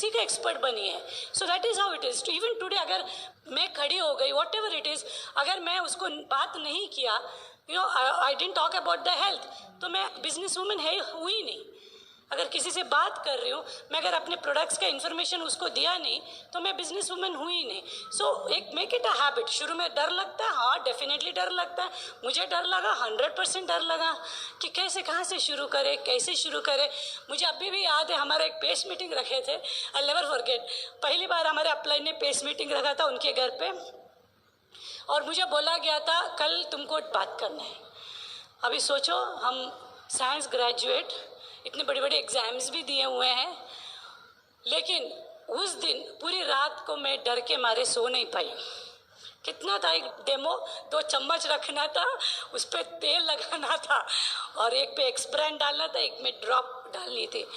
का एक्सपर्ट बनिए। सो that is how it is. Even today अगर मैं खड़ी हो गई, वॉट एवर इट इज़, अगर मैं उसको बात नहीं किया, I didn't talk about the health, तो मैं बिजनेस वूमन है हुई नहीं। अगर किसी से बात कर रही हूँ, मैं अगर अपने प्रोडक्ट्स का इन्फॉर्मेशन उसको दिया नहीं, तो मैं बिजनेस वूमन हुई नहीं। सो एक मेक इट अ हैबिट। शुरू में डर लगता है, हाँ डेफिनेटली डर लगता है, मुझे डर लगा, 100% डर लगा कि कैसे, कहाँ से शुरू करें, कैसे शुरू करें। मुझे अभी भी याद है, हमारे एक पेस मीटिंग रखे थे, आई नेवर फॉरगेट। पहली बार हमारे अपलाइन ने पेस मीटिंग रखा था उनके घर पे, और मुझे बोला गया था कल तुमको बात करना है। अभी सोचो, हम साइंस ग्रेजुएट, इतने बड़े बड़े एग्ज़ाम्स भी दिए हुए हैं, लेकिन उस दिन पूरी रात को मैं डर के मारे सो नहीं पाई। कितना था, एक डेमो, 2 चम्मच रखना था, उस पर तेल लगाना था, और एक पे एक्सप्रेंट डालना था, एक में ड्रॉप डालनी थी।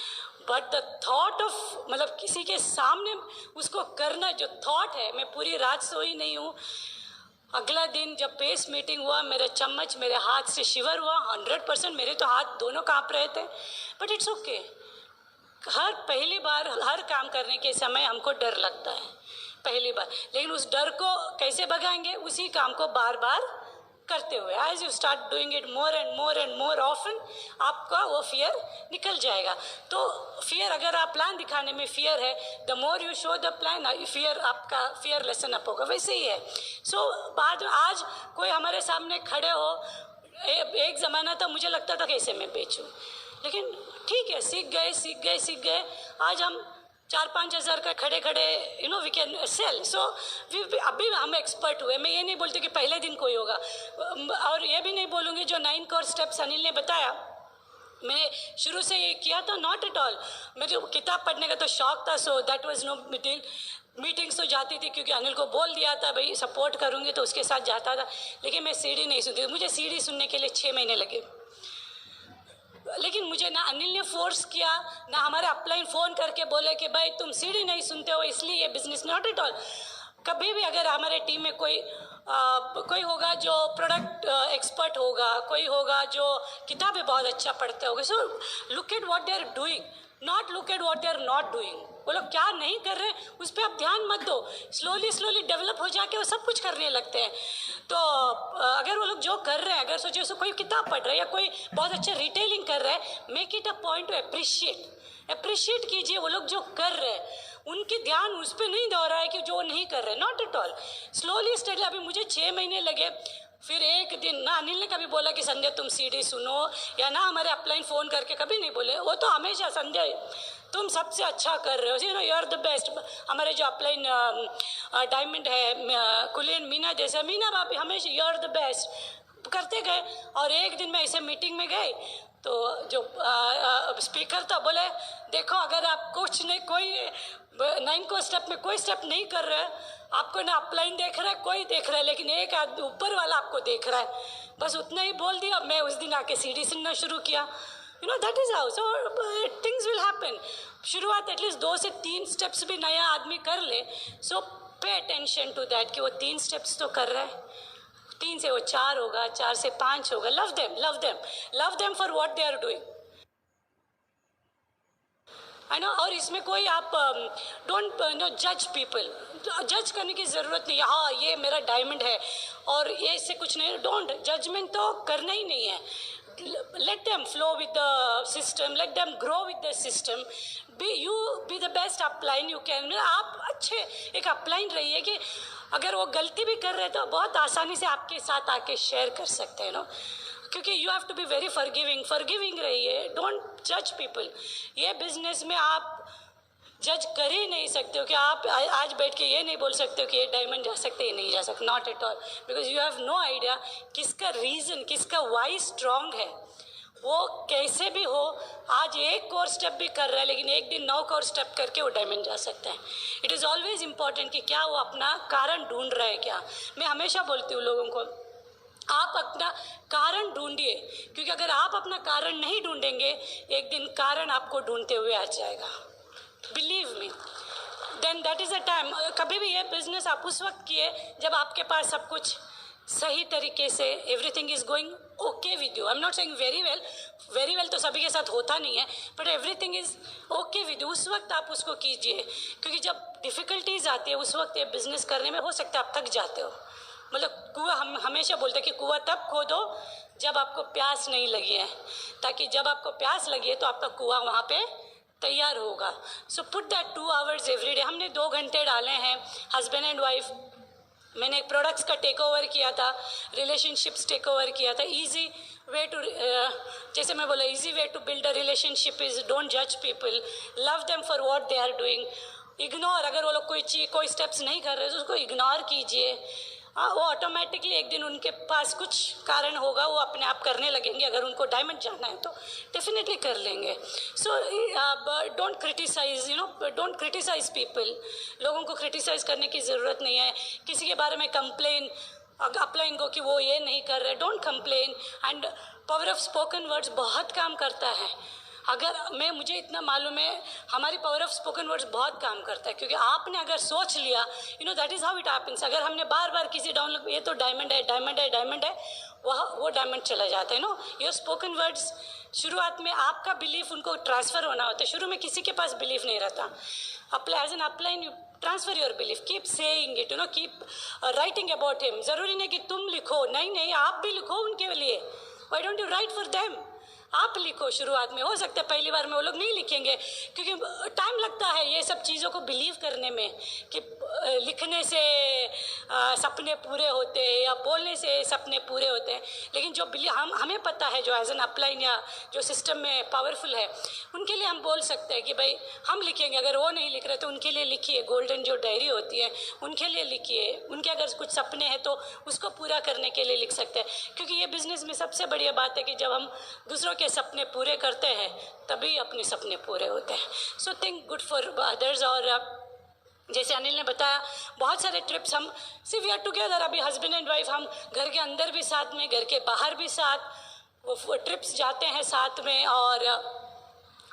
बट द थॉट ऑफ, मतलब किसी के सामने उसको करना, जो थॉट है, मैं पूरी रात सोई नहीं हूँ। अगला दिन जब पेस मीटिंग हुआ, मेरा चम्मच मेरे हाथ से शिवर हुआ 100%, मेरे तो हाथ दोनों काँप रहे थे, बट इट्स ओके। हर पहली बार हर काम करने के समय हमको डर लगता है पहली बार, लेकिन उस डर को कैसे भगाएंगे? उसी काम को बार बार करते हुए, as you start doing it more and more often, आपका वो फियर निकल जाएगा। तो फियर, अगर आप प्लान दिखाने में फियर है, the more you show the plan, fear आपका फियर लेसन अप होगा। वैसे ही है। सो बाद में आज कोई हमारे सामने खड़े हो, एक ज़माना था मुझे लगता था कैसे मैं बेचूं, लेकिन ठीक है, सीख गए। आज हम 4-5 हज़ार का खड़े वी कैन सेल। सो अभी हम एक्सपर्ट हुए। मैं ये नहीं बोलती कि पहले दिन कोई होगा, और ये भी नहीं बोलूँगी जो 9 कोर स्टेप्स अनिल ने बताया मैं शुरू से ये किया था, नॉट एट ऑल। मुझे किताब पढ़ने का तो शौक था, so that was no deal. Meetings तो जाती थी क्योंकि अनिल को बोल दिया था भाई सपोर्ट करूँगी, तो उसके साथ जाता था, लेकिन मैं सीडी नहीं सुनती। मुझे सीडी सुनने के लिए 6 महीने लगे, लेकिन मुझे ना अनिल ने फोर्स किया, ना हमारे अपलाइन फ़ोन करके बोले कि भाई तुम सीडी नहीं सुनते हो इसलिए ये बिजनेस, नॉट एट ऑल। कभी भी अगर हमारे टीम में कोई होगा जो प्रोडक्ट एक्सपर्ट होगा, कोई होगा जो किताबें बहुत अच्छा पढ़ते होगा, so look at what they are doing, not look at what they are not doing. वो लोग क्या नहीं कर रहे उस पर आप ध्यान मत दो, स्लोली डेवलप हो जाके वो सब कुछ करने लगते हैं। तो अगर वो लोग जो कर रहे हैं, अगर सोचिए उसको कोई किताब पढ़ रहा है या कोई बहुत अच्छा रिटेलिंग कर रहा है, make it a point two appreciate कीजिए वो लोग जो कर रहे हैं। उनके ध्यान उस पर नहीं दो रहा है कि जो वो नहीं कर रहे, not at all. Slowly study, अभी मुझे 6 महीने लगे। फिर एक दिन ना अनिल ने कभी बोला कि संध्या तुम सीडी सुनो, या ना हमारे अपलाइन फ़ोन करके कभी नहीं बोले। वो तो हमेशा संध्या तुम सबसे अच्छा कर रहे हो, यू आर द बेस्ट। हमारे जो अपलाइन डायमंड है कुलियन मीना जैसे, मीना भाभी हमेशा यू आर द बेस्ट करते गए। और एक दिन मैं ऐसे मीटिंग में गई तो जो स्पीकर था बोले देखो अगर आप कुछ नहीं, कोई 9 को स्टेप में कोई स्टेप नहीं कर रहे हैं, आपको ना अपलाइन देख रहा है कोई देख रहा है, लेकिन एक आदमी ऊपर वाला आपको देख रहा है। बस उतना ही बोल दिया। मैं उस दिन आके सीडी सुनना शुरू किया। That is how, so things will happen. शुरुआत एटलीस्ट 2 से 3 स्टेप्स भी नया आदमी कर ले, सो पे अटेंशन टू दैट कि वो 3 स्टेप्स तो कर रहा है, 3 से वो 4 होगा, 4 से 5 होगा। Love them for what they are doing, है ना। और इसमें कोई आप डोंट जज पीपल, जज करने की ज़रूरत नहीं है। हाँ ये मेरा डायमंड है और ये इससे कुछ नहीं, डोंट जजमेंट तो करना ही नहीं है। let them flow with the system, let them grow with the system, be the best upline you can। आप अच्छे एक अपलाइन रहिए कि अगर वो गलती भी कर रहे तो बहुत आसानी से आपके साथ आके शेयर कर सकते हैं क्योंकि you have to be very forgiving रहिए, डोंट जज पीपल। ये बिजनेस में आप जज कर ही नहीं सकते हो कि आप आज बैठ के ये नहीं बोल सकते हो कि ये डायमंड जा सकते ये नहीं जा सकते, not at all, because you have no idea किसका रीज़न, किसका वाई स्ट्रॉन्ग है। वो कैसे भी हो, आज 1 कोर स्टेप भी कर रहा है लेकिन एक दिन 9 कोर स्टेप करके वो डायमंड जा सकता है। इट इज़ ऑलवेज इम्पॉर्टेंट कि क्या वो अपना कारण ढूंढ रहा है। क्या मैं हमेशा बोलती हूँ लोगों को, आप अपना कारण ढूंढिए, क्योंकि अगर आप अपना कारण नहीं ढूंढेंगे एक दिन कारण आपको ढूंढते हुए आ जाएगा। Believe me, then that is a time. कभी भी ये बिजनेस आप उस वक्त किए जब आपके पास सब कुछ सही तरीके से everything is going okay with you. I am not saying very well तो सभी के साथ होता नहीं है, but everything is okay with you. उस वक्त आप उसको कीजिए, क्योंकि जब डिफ़िकल्टीज आती है उस वक्त ये बिजनेस करने में हो सकता है आप थक जाते हो। मतलब कुआं, हम हमेशा बोलते हैं कि कुआं तब खोदो जब आपको प्यास नहीं लगी है, ताकि जब आपको प्यास लगी है तो आपका कुआं वहाँ पे तैयार होगा। So put that 2 hours every day. हमने 2 घंटे डाले हैं, हस्बैंड एंड वाइफ। मैंने एक प्रोडक्ट्स का टेक ओवर किया था, रिलेशनशिप्स टेक ओवर किया था। ईजी वे टू, जैसे मैं बोला, easy way to build a relationship is don't जज people, love them for what they are doing. Ignore, अगर वो लोग कोई स्टेप्स नहीं कर रहे तो उसको इग्नोर कीजिए। वो ऑटोमेटिकली एक दिन उनके पास कुछ कारण होगा, वो अपने आप करने लगेंगे। अगर उनको डायमंड जाना है तो डेफिनेटली कर लेंगे। So don't criticise, don't criticise people. लोगों को क्रिटिसाइज करने की ज़रूरत नहीं है। किसी के बारे में कंप्लेन अपलाइन को कि वो ये नहीं कर रहे, don't complain. And power of spoken words बहुत काम करता है। मुझे इतना मालूम है, हमारी पावर ऑफ स्पोकन वर्ड्स बहुत काम करता है, क्योंकि आपने अगर सोच लिया, that is how it happens. अगर हमने बार बार किसी ये तो डायमंड है, वो डायमंड चला जाता है। योर स्पोकन वर्ड्स शुरुआत में आपका बिलीफ उनको ट्रांसफ़र होना होता है। शुरू में किसी के पास बिलीफ नहीं रहता। Apply as an upline you transfer your belief, keep saying it, keep writing about him. ज़रूरी नहीं कि तुम लिखो, नहीं आप भी लिखो उनके लिए। Why don't you right for them? आप लिखो शुरुआत में। हो सकता है पहली बार में वो लोग नहीं लिखेंगे, क्योंकि टाइम लगता है ये सब चीज़ों को बिलीव करने में कि लिखने से सपने पूरे होते हैं या बोलने से सपने पूरे होते हैं। लेकिन जो हमें पता है, जो एज एन अपलाइन या जो सिस्टम में पावरफुल है, उनके लिए हम बोल सकते हैं कि भाई हम लिखेंगे। अगर वो नहीं लिख रहे तो उनके लिए लिखिए। गोल्डन जो डायरी होती है उनके लिए लिखिए। उनके अगर कुछ सपने हैं तो उसको पूरा करने के लिए लिख सकते हैं। क्योंकि ये बिज़नेस में सबसे बढ़िया बात है कि जब हम दूसरों के सपने पूरे करते हैं तभी अपने सपने पूरे होते हैं। So think good for others. और जैसे अनिल ने बताया, बहुत सारे ट्रिप्स हम सिर्फ वी आर टुगेदर, अभी हस्बैंड एंड वाइफ, हम घर के अंदर भी साथ में, घर के बाहर भी साथ, वो ट्रिप्स जाते हैं साथ में। और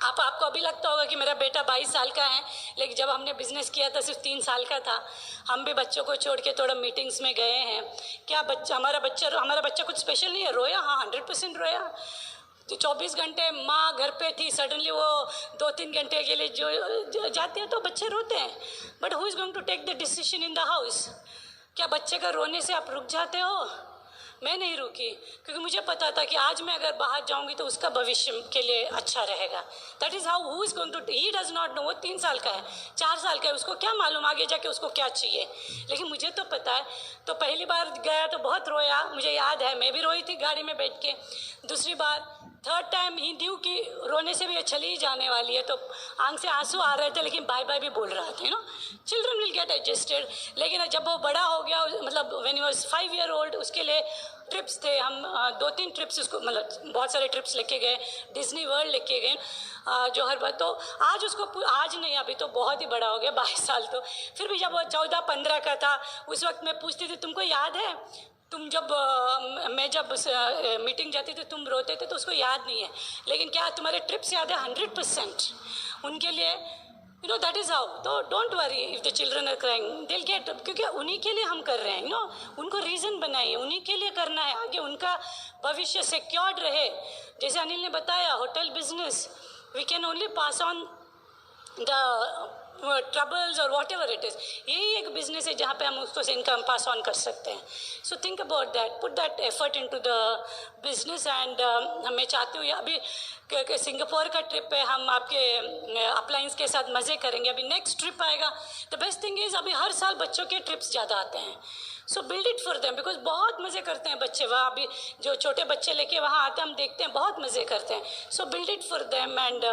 आपको अभी लगता होगा कि मेरा बेटा 22 साल का है, लेकिन जब हमने बिज़नेस किया था सिर्फ 3 साल का था। हम भी बच्चों को छोड़ के थोड़ा मीटिंग्स में गए हैं। क्या हमारा बच्चा कुछ स्पेशल नहीं है? रोया? हाँ, 100% रोया। तो 24 घंटे माँ घर पे थी, सडनली वो 2-3 घंटे के लिए जो जाते हैं तो बच्चे रोते हैं। But who is going to take the decision in the house? क्या बच्चे का रोने से आप रुक जाते हो? मैं नहीं रुकी, क्योंकि मुझे पता था कि आज मैं अगर बाहर जाऊंगी तो उसका भविष्य के लिए अच्छा रहेगा। That is how who is going to, he does not know. वो 3 साल का है, 4 साल का है, उसको क्या मालूम आगे जाके उसको क्या चाहिए। लेकिन मुझे तो पता है। तो पहली बार गया तो बहुत रोया, मुझे याद है, मैं भी रोई थी गाड़ी में बैठ के। दूसरी बार, थर्ड टाइम ही ड्यू कि रोने से भी चली ही जाने वाली है, तो आंख से आंसू आ रहे थे, लेकिन बाय बाय भी बोल रहा था। Children will get adjusted. लेकिन जब वो बड़ा हो गया, मतलब when he was 5 year old, उसके लिए ट्रिप्स थे। हम 2-3 ट्रिप्स उसको, मतलब बहुत सारे ट्रिप्स लेके गए, डिज्नी वर्ल्ड लेके गए, जो हर बार। तो आज उसको, आज नहीं, अभी तो बहुत ही बड़ा हो गया, 22 साल। तो फिर भी जब वो 14-15 का था, उस वक्त मैं पूछती थी, तुमको याद है तुम जब मैं जब मीटिंग जाती थी तुम रोते थे? तो उसको याद नहीं है। लेकिन क्या तुम्हारे ट्रिप्स याद है? 100% उनके लिए। That is how. तो don't worry if the children are crying, दिल गेट, क्योंकि उन्हीं के लिए हम कर रहे हैं। उनको रीज़न बनाइए, उन्हीं के लिए करना है। आगे उनका भविष्य सिक्योर्ड रहे। जैसे अनिल ने बताया, hotel business, we can only pass on the troubles और वॉट एवर इट इज़। यही एक बिजनेस है जहाँ पे हम उसको इनकम पास ऑन कर सकते हैं। So think about that, put that effort into the business. And मैं चाहती हूँ, अभी सिंगापुर का ट्रिप है, हम आपके अपलाइंस के साथ मज़े करेंगे। अभी नेक्स्ट ट्रिप आएगा। द बेस्ट थिंग इज़, अभी हर साल बच्चों के ट्रिप्स ज़्यादा आते हैं। सो build it for them, because बहुत मज़े करते हैं बच्चे वहाँ। अभी जो छोटे बच्चे लेके वहाँ आते हैं, हम देखते हैं बहुत मज़े करते हैं। सो build it for them and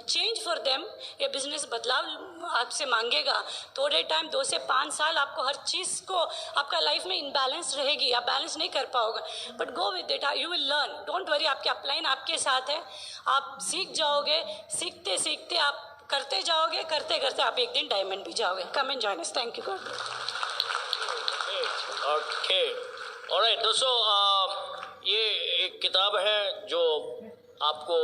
change for them. ये बिजनेस बदलाव आपसे मांगेगा थोड़े टाइम, 2 से 5 साल। आपको हर चीज़ को, आपका लाइफ में इनबैलेंस रहेगी, आप बैलेंस नहीं कर पाओगे, but go with it, you will learn. Don't worry, आपके अपलाइन आपके साथ है, आप सीख जाओगे। सीखते सीखते आप करते जाओगे, करते करते आप एक दिन डायमंड भी जाओगे। Come and join us. Thank you God. Okay, alright दोस्तों, ये एक किताब है जो आपको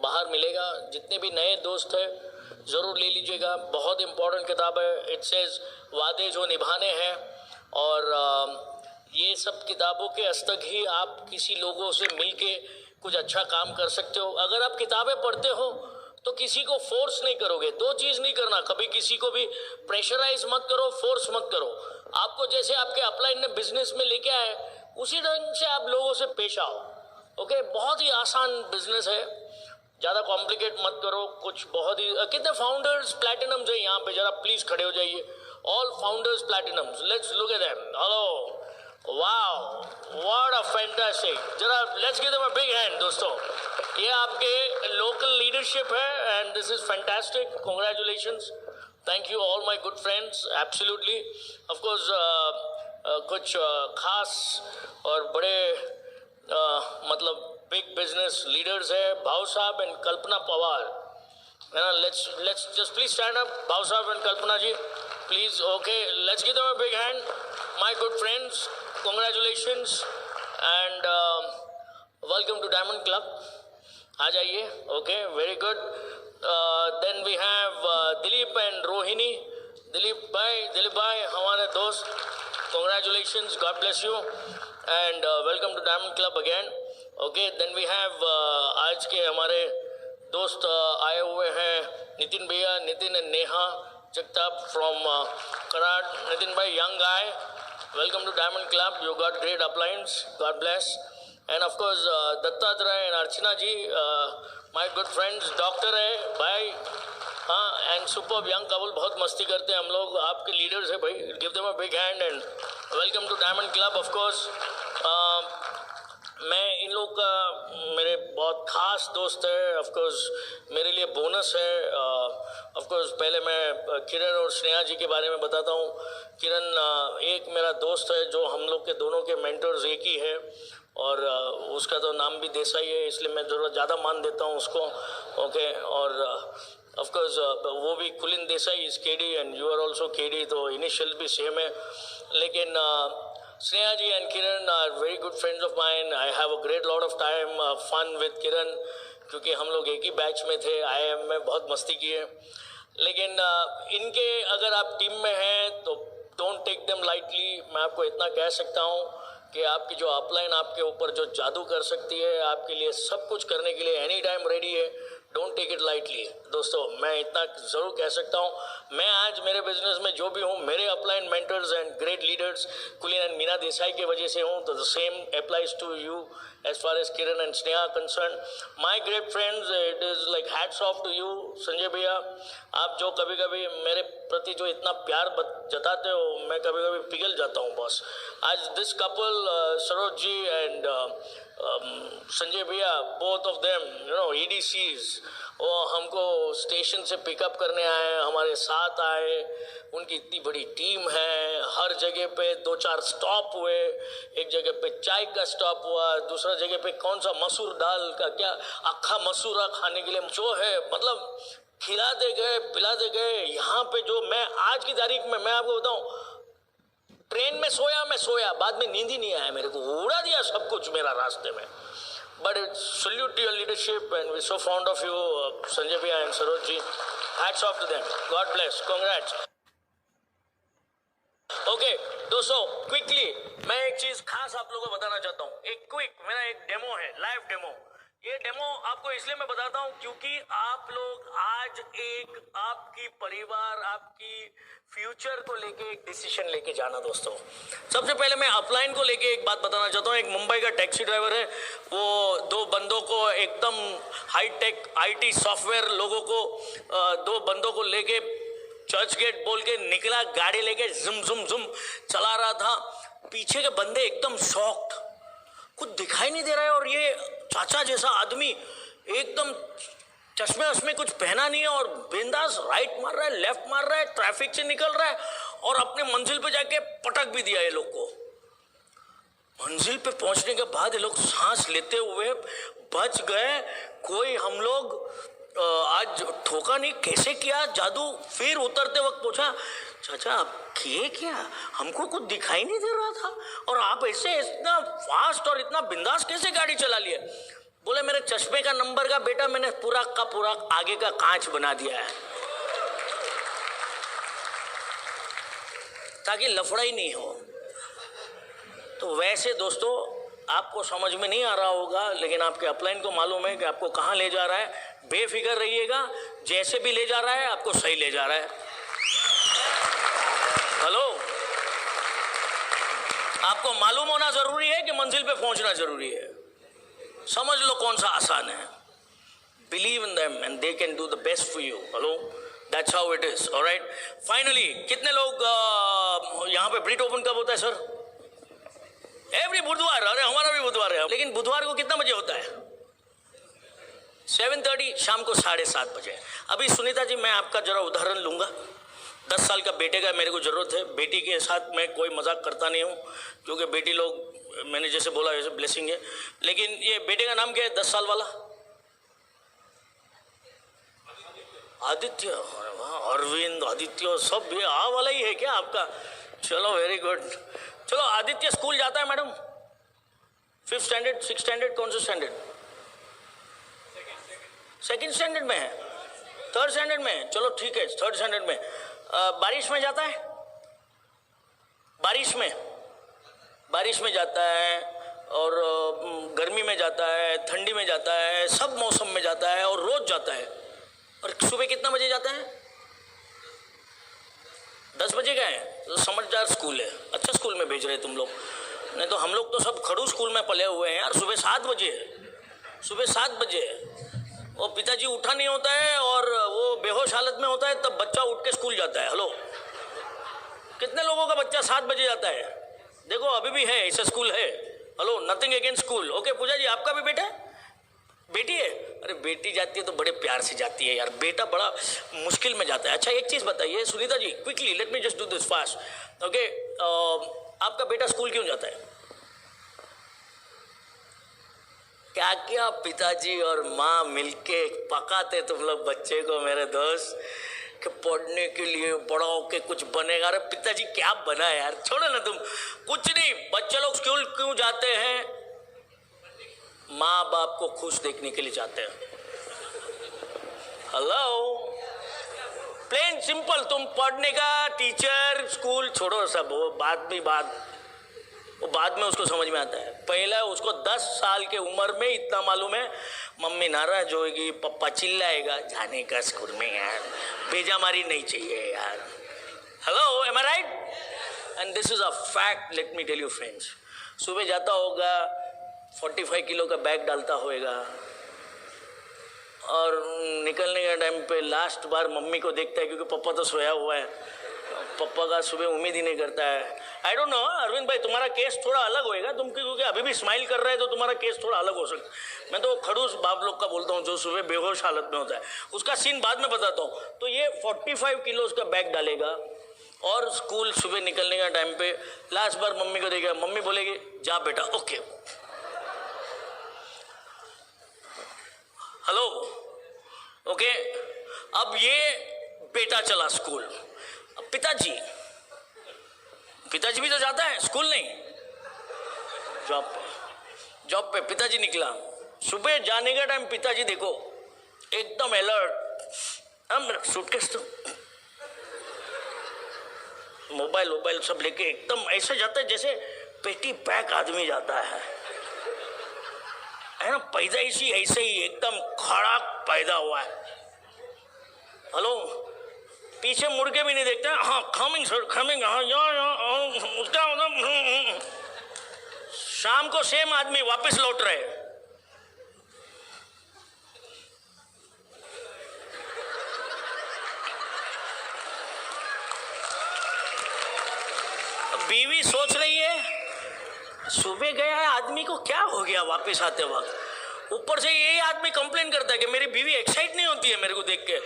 बाहर मिलेगा। जितने भी नए दोस्त हैं ज़रूर ले लीजिएगा, बहुत इम्पोर्टेंट किताब है। इट सेज वादे जो निभाने हैं। और ये सब किताबों के हस्तक ही आप किसी लोगों से मिलके कुछ अच्छा काम कर सकते हो। अगर आप किताबें पढ़ते हो तो किसी को फोर्स नहीं करोगे। 2 चीज़ नहीं करना, कभी किसी को भी प्रेशराइज मत करो, फोर्स मत करो। आपको जैसे आपके अपलाइन ने बिजनेस में लेके आए, उसी ढंग से आप लोगों से पेश आओ। ओके, बहुत ही आसान बिजनेस है, ज़्यादा कॉम्प्लिकेट मत करो। कुछ बहुत ही, कितने फाउंडर्स प्लैटिनम्स है यहाँ पे? जरा प्लीज खड़े हो जाइए। All founders platinums, let's look at them. Hello, wow, what a fantastic. जरा let's give them a big hand दोस्तों। ये आपके लोकल लीडरशिप है and this is fantastic. Congratulations, thank you all my good friends. Absolutely, of course कुछ खास और बड़े मतलब बिग बिजनेस लीडर्स है, Bhav Saheb and Kalpana Pawar. Let's just please stand up, Bhav Saheb and Kalpana ji please. Okay, let's give them a big hand, my good friends. Congratulations and welcome to diamond club. आ जाइए। Okay, very good. Then we have Dilip and Rohini. Dilip भाई हमारे दोस्त, congratulations, God bless you and welcome to diamond club again. Okay, then we have आज के हमारे दोस्त आए हुए हैं नितिन भैया, नितिन एंड नेहा जगताप फ्रॉम कराड. नितिन भाई, young guy, welcome to diamond club. You got great uplines, God bless. And of course Dattatreya and Archana ji, my good friends. Doctor है भाई, हाँ, एंड सुपर यंग कपल, बहुत मस्ती करते हैं हम लोग. आपके लीडर्स है भाई, give them a big hand and welcome to diamond club. Of course मैं इन लोग का मेरे बहुत ख़ास दोस्त है. ऑफ कोर्स मेरे लिए बोनस है. ऑफ कोर्स पहले मैं किरण और स्नेहा जी के बारे में बताता हूँ. किरण एक मेरा दोस्त है जो हम लोग के दोनों के मेंटर्स एक ही है, और उसका तो नाम भी देसाई है, इसलिए मैं ज़रूरत ज़्यादा मान देता हूँ उसको. ओके, और ऑफ कोर्स वो भी Kulin Desai is KD and you are also KD, तो इनिशियल भी सेम है. लेकिन Sneha ji and Kiran are very good friends of mine. I have a great lot of time fun with Kiran, क्योंकि हम लोग एक ही बैच में थे. IIM में बहुत मस्ती की है. लेकिन इनके अगर आप टीम में हैं तो डोंट टेक देम लाइटली. मैं आपको इतना कह सकता हूँ कि आपकी जो अपलाइन आपके ऊपर जो जादू कर सकती है, आपके लिए सब कुछ करने के लिए एनी टाइम रेडी है. डोंट टेक इट लाइटली दोस्तों, मैं इतना ज़रूर कह सकता हूँ. मैं आज मेरे बिजनेस में जो भी हूँ, मेरे upline mentors and great leaders Kulin and Meena Desai की वजह से हूँ. तो the same applies to you as far as Kiran and Sneha are concerned. My great friends, it is like hats off to you Sanjay भैया. आप जो कभी कभी मेरे प्रति जो इतना प्यार जताते हो, मैं कभी कभी पिघल जाता हूँ बॉस. आज this couple Saroj ji and Sanjay भैया, बोथ ऑफ देम EDCs, वो हमको स्टेशन से पिकअप करने आए, हमारे साथ आए. उनकी इतनी बड़ी टीम है, हर जगह पे 2-4 स्टॉप हुए. एक जगह पे चाय का स्टॉप हुआ, दूसरा जगह पे कौन सा मसूर दाल का क्या अक्खा मसूरा खाने के लिए जो है, मतलब खिलाते गए पिलाते गए. यहाँ पे जो मैं आज की तारीख में मैं आपको बताऊँ, ट्रेन में सोया, बाद में नींद ही नहीं आया मेरे को, उड़ा दिया सब कुछ मेरा रास्ते में. But salute to your leadership and we're so fond of you, Sanjay Bhaiya and Saroj ji. Hats off to them. God bless. Congrats. Okay, दोस्तों क्विकली मैं एक चीज खास आप लोगों को बताना चाहता हूँ. एक क्विक मेरा एक डेमो है, लाइव डेमो. ये डेमो आपको इसलिए मैं बताता हूँ क्योंकि आप लोग आज एक आपकी परिवार, आपकी फ्यूचर को लेके एक डिसीजन लेके जाना. दोस्तों सबसे पहले मैं अपलाइन को लेके एक बात बताना चाहता हूँ. एक मुंबई का टैक्सी ड्राइवर है, वो 2 बंदों को एकदम हाईटेक IT सॉफ्टवेयर लोगों को 2 बंदों को लेके चर्च गेट बोल के निकला, गाड़ी लेके जुम जुम जुम चला रहा था. पीछे के बंदे एकदम शॉक्ड, कुछ दिखाई नहीं दे रहा है, और ये चाचा जैसा आदमी एकदम चश्मे वश्मे कुछ पहना नहीं है और बिंदास राइट मार रहा है, लेफ्ट मार रहा है, ट्रैफिक से निकल रहा है, और अपने मंजिल पे जाके पटक भी दिया ये लोग को. मंजिल पे पहुंचने के बाद ये लोग सांस लेते हुए बच गए. कोई हम लोग आज ठोका नहीं, कैसे किया जादू. फिर उतरते वक्त पूछा, चाचा आप किए क्या, हमको कुछ दिखाई नहीं दे रहा था, और आप ऐसे इतना फास्ट और इतना बिंदास कैसे गाड़ी चला लिए. बोले मेरे चश्मे का नंबर का बेटा, मैंने पूरा का पूरा आगे का कांच बना दिया है ताकि लफड़ा ही नहीं हो. तो वैसे दोस्तों आपको समझ में नहीं आ रहा होगा, लेकिन आपके अपलाइन को मालूम है कि आपको कहाँ ले जा रहा है. बेफिक्र रहिएगा, जैसे भी ले जा रहा है आपको सही ले जा रहा है. हेलो, आपको मालूम होना जरूरी है कि मंजिल पे पहुंचना जरूरी है. समझ लो कौन सा आसान है. Believe in them and they can do the best for you. Hello, that's how it is. Alright, finally कितने लोग यहाँ पे ब्रिट ओपन कब होता है सर? एवरी बुधवार. अरे हमारा भी बुधवार है, लेकिन बुधवार को कितना बजे होता है? 7:30 शाम को 7:30 बजे. अभी सुनीता जी मैं आपका जरा उदाहरण लूंगा. 10 साल का बेटे का मेरे को जरूरत है. बेटी के साथ मैं कोई मजाक करता नहीं हूँ, क्योंकि बेटी लोग मैंने जैसे बोला जैसे ब्लेसिंग है. लेकिन ये बेटे का नाम क्या है 10 साल वाला? आदित्य. अरविंद, आदित्य, सब ये आ वाला ही है क्या आपका? चलो वेरी गुड. चलो आदित्य स्कूल जाता है madam? 5th standard, 6th standard, कौन सा स्टैंडर्ड? 2nd स्टैंडर्ड में है, 3rd स्टैंडर्ड में है. चलो ठीक है, 3rd स्टैंडर्ड में. बारिश में जाता है? बारिश में जाता है. और गर्मी में जाता है, ठंडी में जाता है, सब मौसम में जाता है और रोज जाता है। और सुबह कितना बजे जाता है? 10 बजे का है तो समझदार स्कूल है, अच्छा स्कूल में भेज रहे तुम लोग। नहीं तो हम लोग तो सब खड़ू स्कूल में पले हुए हैं यार। सुबह 7 बजे सुबह 7 बजे वो पिताजी उठा नहीं होता है और वो बेहोश हालत में होता है, तब बच्चा उठ के स्कूल जाता है। हेलो, कितने लोगों का बच्चा 7 बजे जाता है? देखो अभी भी है, ऐसा स्कूल है। Hello, nothing against school. Okay Pooja ji, आपका भी बेटा है? बेटी है? अरे बेटी जाती है तो बड़े प्यार से जाती है यार, बेटा बड़ा मुश्किल में जाता है। अच्छा एक चीज बताइए Sunita ji, quickly let me just do this fast. Okay, आपका बेटा स्कूल क्यों जाता है? क्या क्या पिताजी और माँ मिलके पकाते तुम लोग बच्चे को मेरे दोस्त, कि पढ़ने के लिए बड़ा होके कुछ बनेगा। अरे पिताजी क्या बना यार, छोड़ो ना तुम, कुछ नहीं। बच्चे लोग स्कूल क्यों जाते हैं? माँ बाप को खुश देखने के लिए जाते हैं। Hello, plain simple. तुम पढ़ने का, टीचर, स्कूल छोड़ो सब, वो बाद में उसको समझ में आता है। पहला उसको 10 साल के उम्र में इतना मालूम है, मम्मी नाराज होगी, पापा चिल्लाएगा, जाने का स्कूल में यार, बेजामारी नहीं चाहिए यार। Hello, am I right? And this is a fact, let me tell you friends. सुबह जाता होगा, 45 किलो का बैग डालता होएगा और निकलने के टाइम पे लास्ट बार मम्मी को देखता है, क्योंकि पापा तो सोया हुआ है, पापा का सुबह उम्मीद ही नहीं करता है। आई डोंट नो अरविंद भाई, तुम्हारा केस थोड़ा अलग होएगा, तुम क्योंकि अभी भी स्माइल कर रहे हैं तो तुम्हारा केस थोड़ा अलग हो सकता है। मैं तो खड़ूस बाप लोग का बोलता हूँ जो सुबह बेहोश हालत में होता है, उसका सीन बाद में बताता हूँ। तो ये 45 किलो का बैग डालेगा और स्कूल सुबह निकलने का टाइम पे लास्ट बार मम्मी को देखेगा, मम्मी बोलेगी जा बेटा, ओके। Hello, okay. अब ये बेटा चला स्कूल, अब पिताजी भी तो जाता है स्कूल, नहीं जॉब पे पिताजी निकला। सुबह जाने का टाइम पिताजी देखो एकदम अलर्ट, हम सूटकेस तो मोबाइल सब लेके एकदम ऐसे जाता है जैसे पेटी पैक आदमी जाता है ना, पैदाइशी ऐसे ही एकदम खड़ा पैदा हुआ है। हेलो, पीछे मुड़ के भी नहीं देखते। हाँ, कमिंग सर, कमिंग। हाँ, उसका मतलब शाम को सेम आदमी वापस लौट रहे। बीवी सोच रही है सुबह गया है आदमी को क्या हो गया वापस आते वक्त। ऊपर से यही आदमी कंप्लेन करता है कि मेरी बीवी एक्साइट नहीं होती है मेरे को देख के।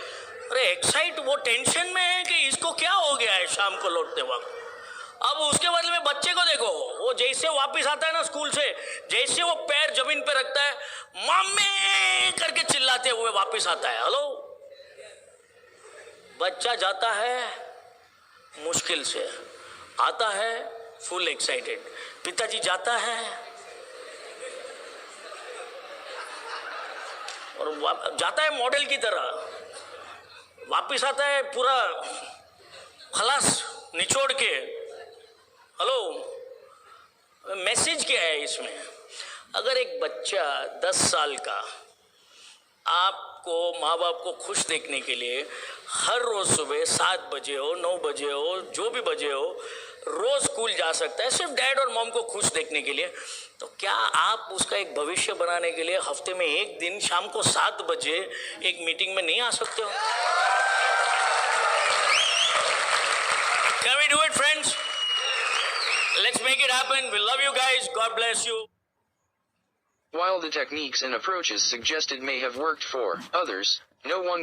अरे एक्साइट, वो टेंशन में है कि इसको क्या हो गया है शाम को लौटते वक्त। अब उसके बदले में बच्चे को देखो, वो जैसे वापस आता है ना स्कूल से, जैसे वो पैर जमीन पे रखता है, मम्मी करके चिल्लाते हुए वापस आता है। हेलो, बच्चा जाता है मुश्किल से, आता है फुल एक्साइटेड। पिताजी जाता है और जाता है मॉडल की तरह, वापिस आता है पूरा खलास निचोड़ के। हेलो, मैसेज क्या है इसमें? अगर एक बच्चा 10 साल का आपको, माँ बाप को खुश देखने के लिए हर रोज सुबह 7 बजे हो, 9 बजे हो, जो भी बजे हो, रोज स्कूल जा सकता है सिर्फ डैड और मॉम को खुश देखने के लिए, तो क्या आप उसका एक भविष्य बनाने के लिए हफ्ते में एक दिन शाम को 7 बजे एक मीटिंग में नहीं आ सकते हो? Can we do it, friends? Let's make it happen. We love you guys. God bless you. While the techniques and approaches suggested may have worked for others, no one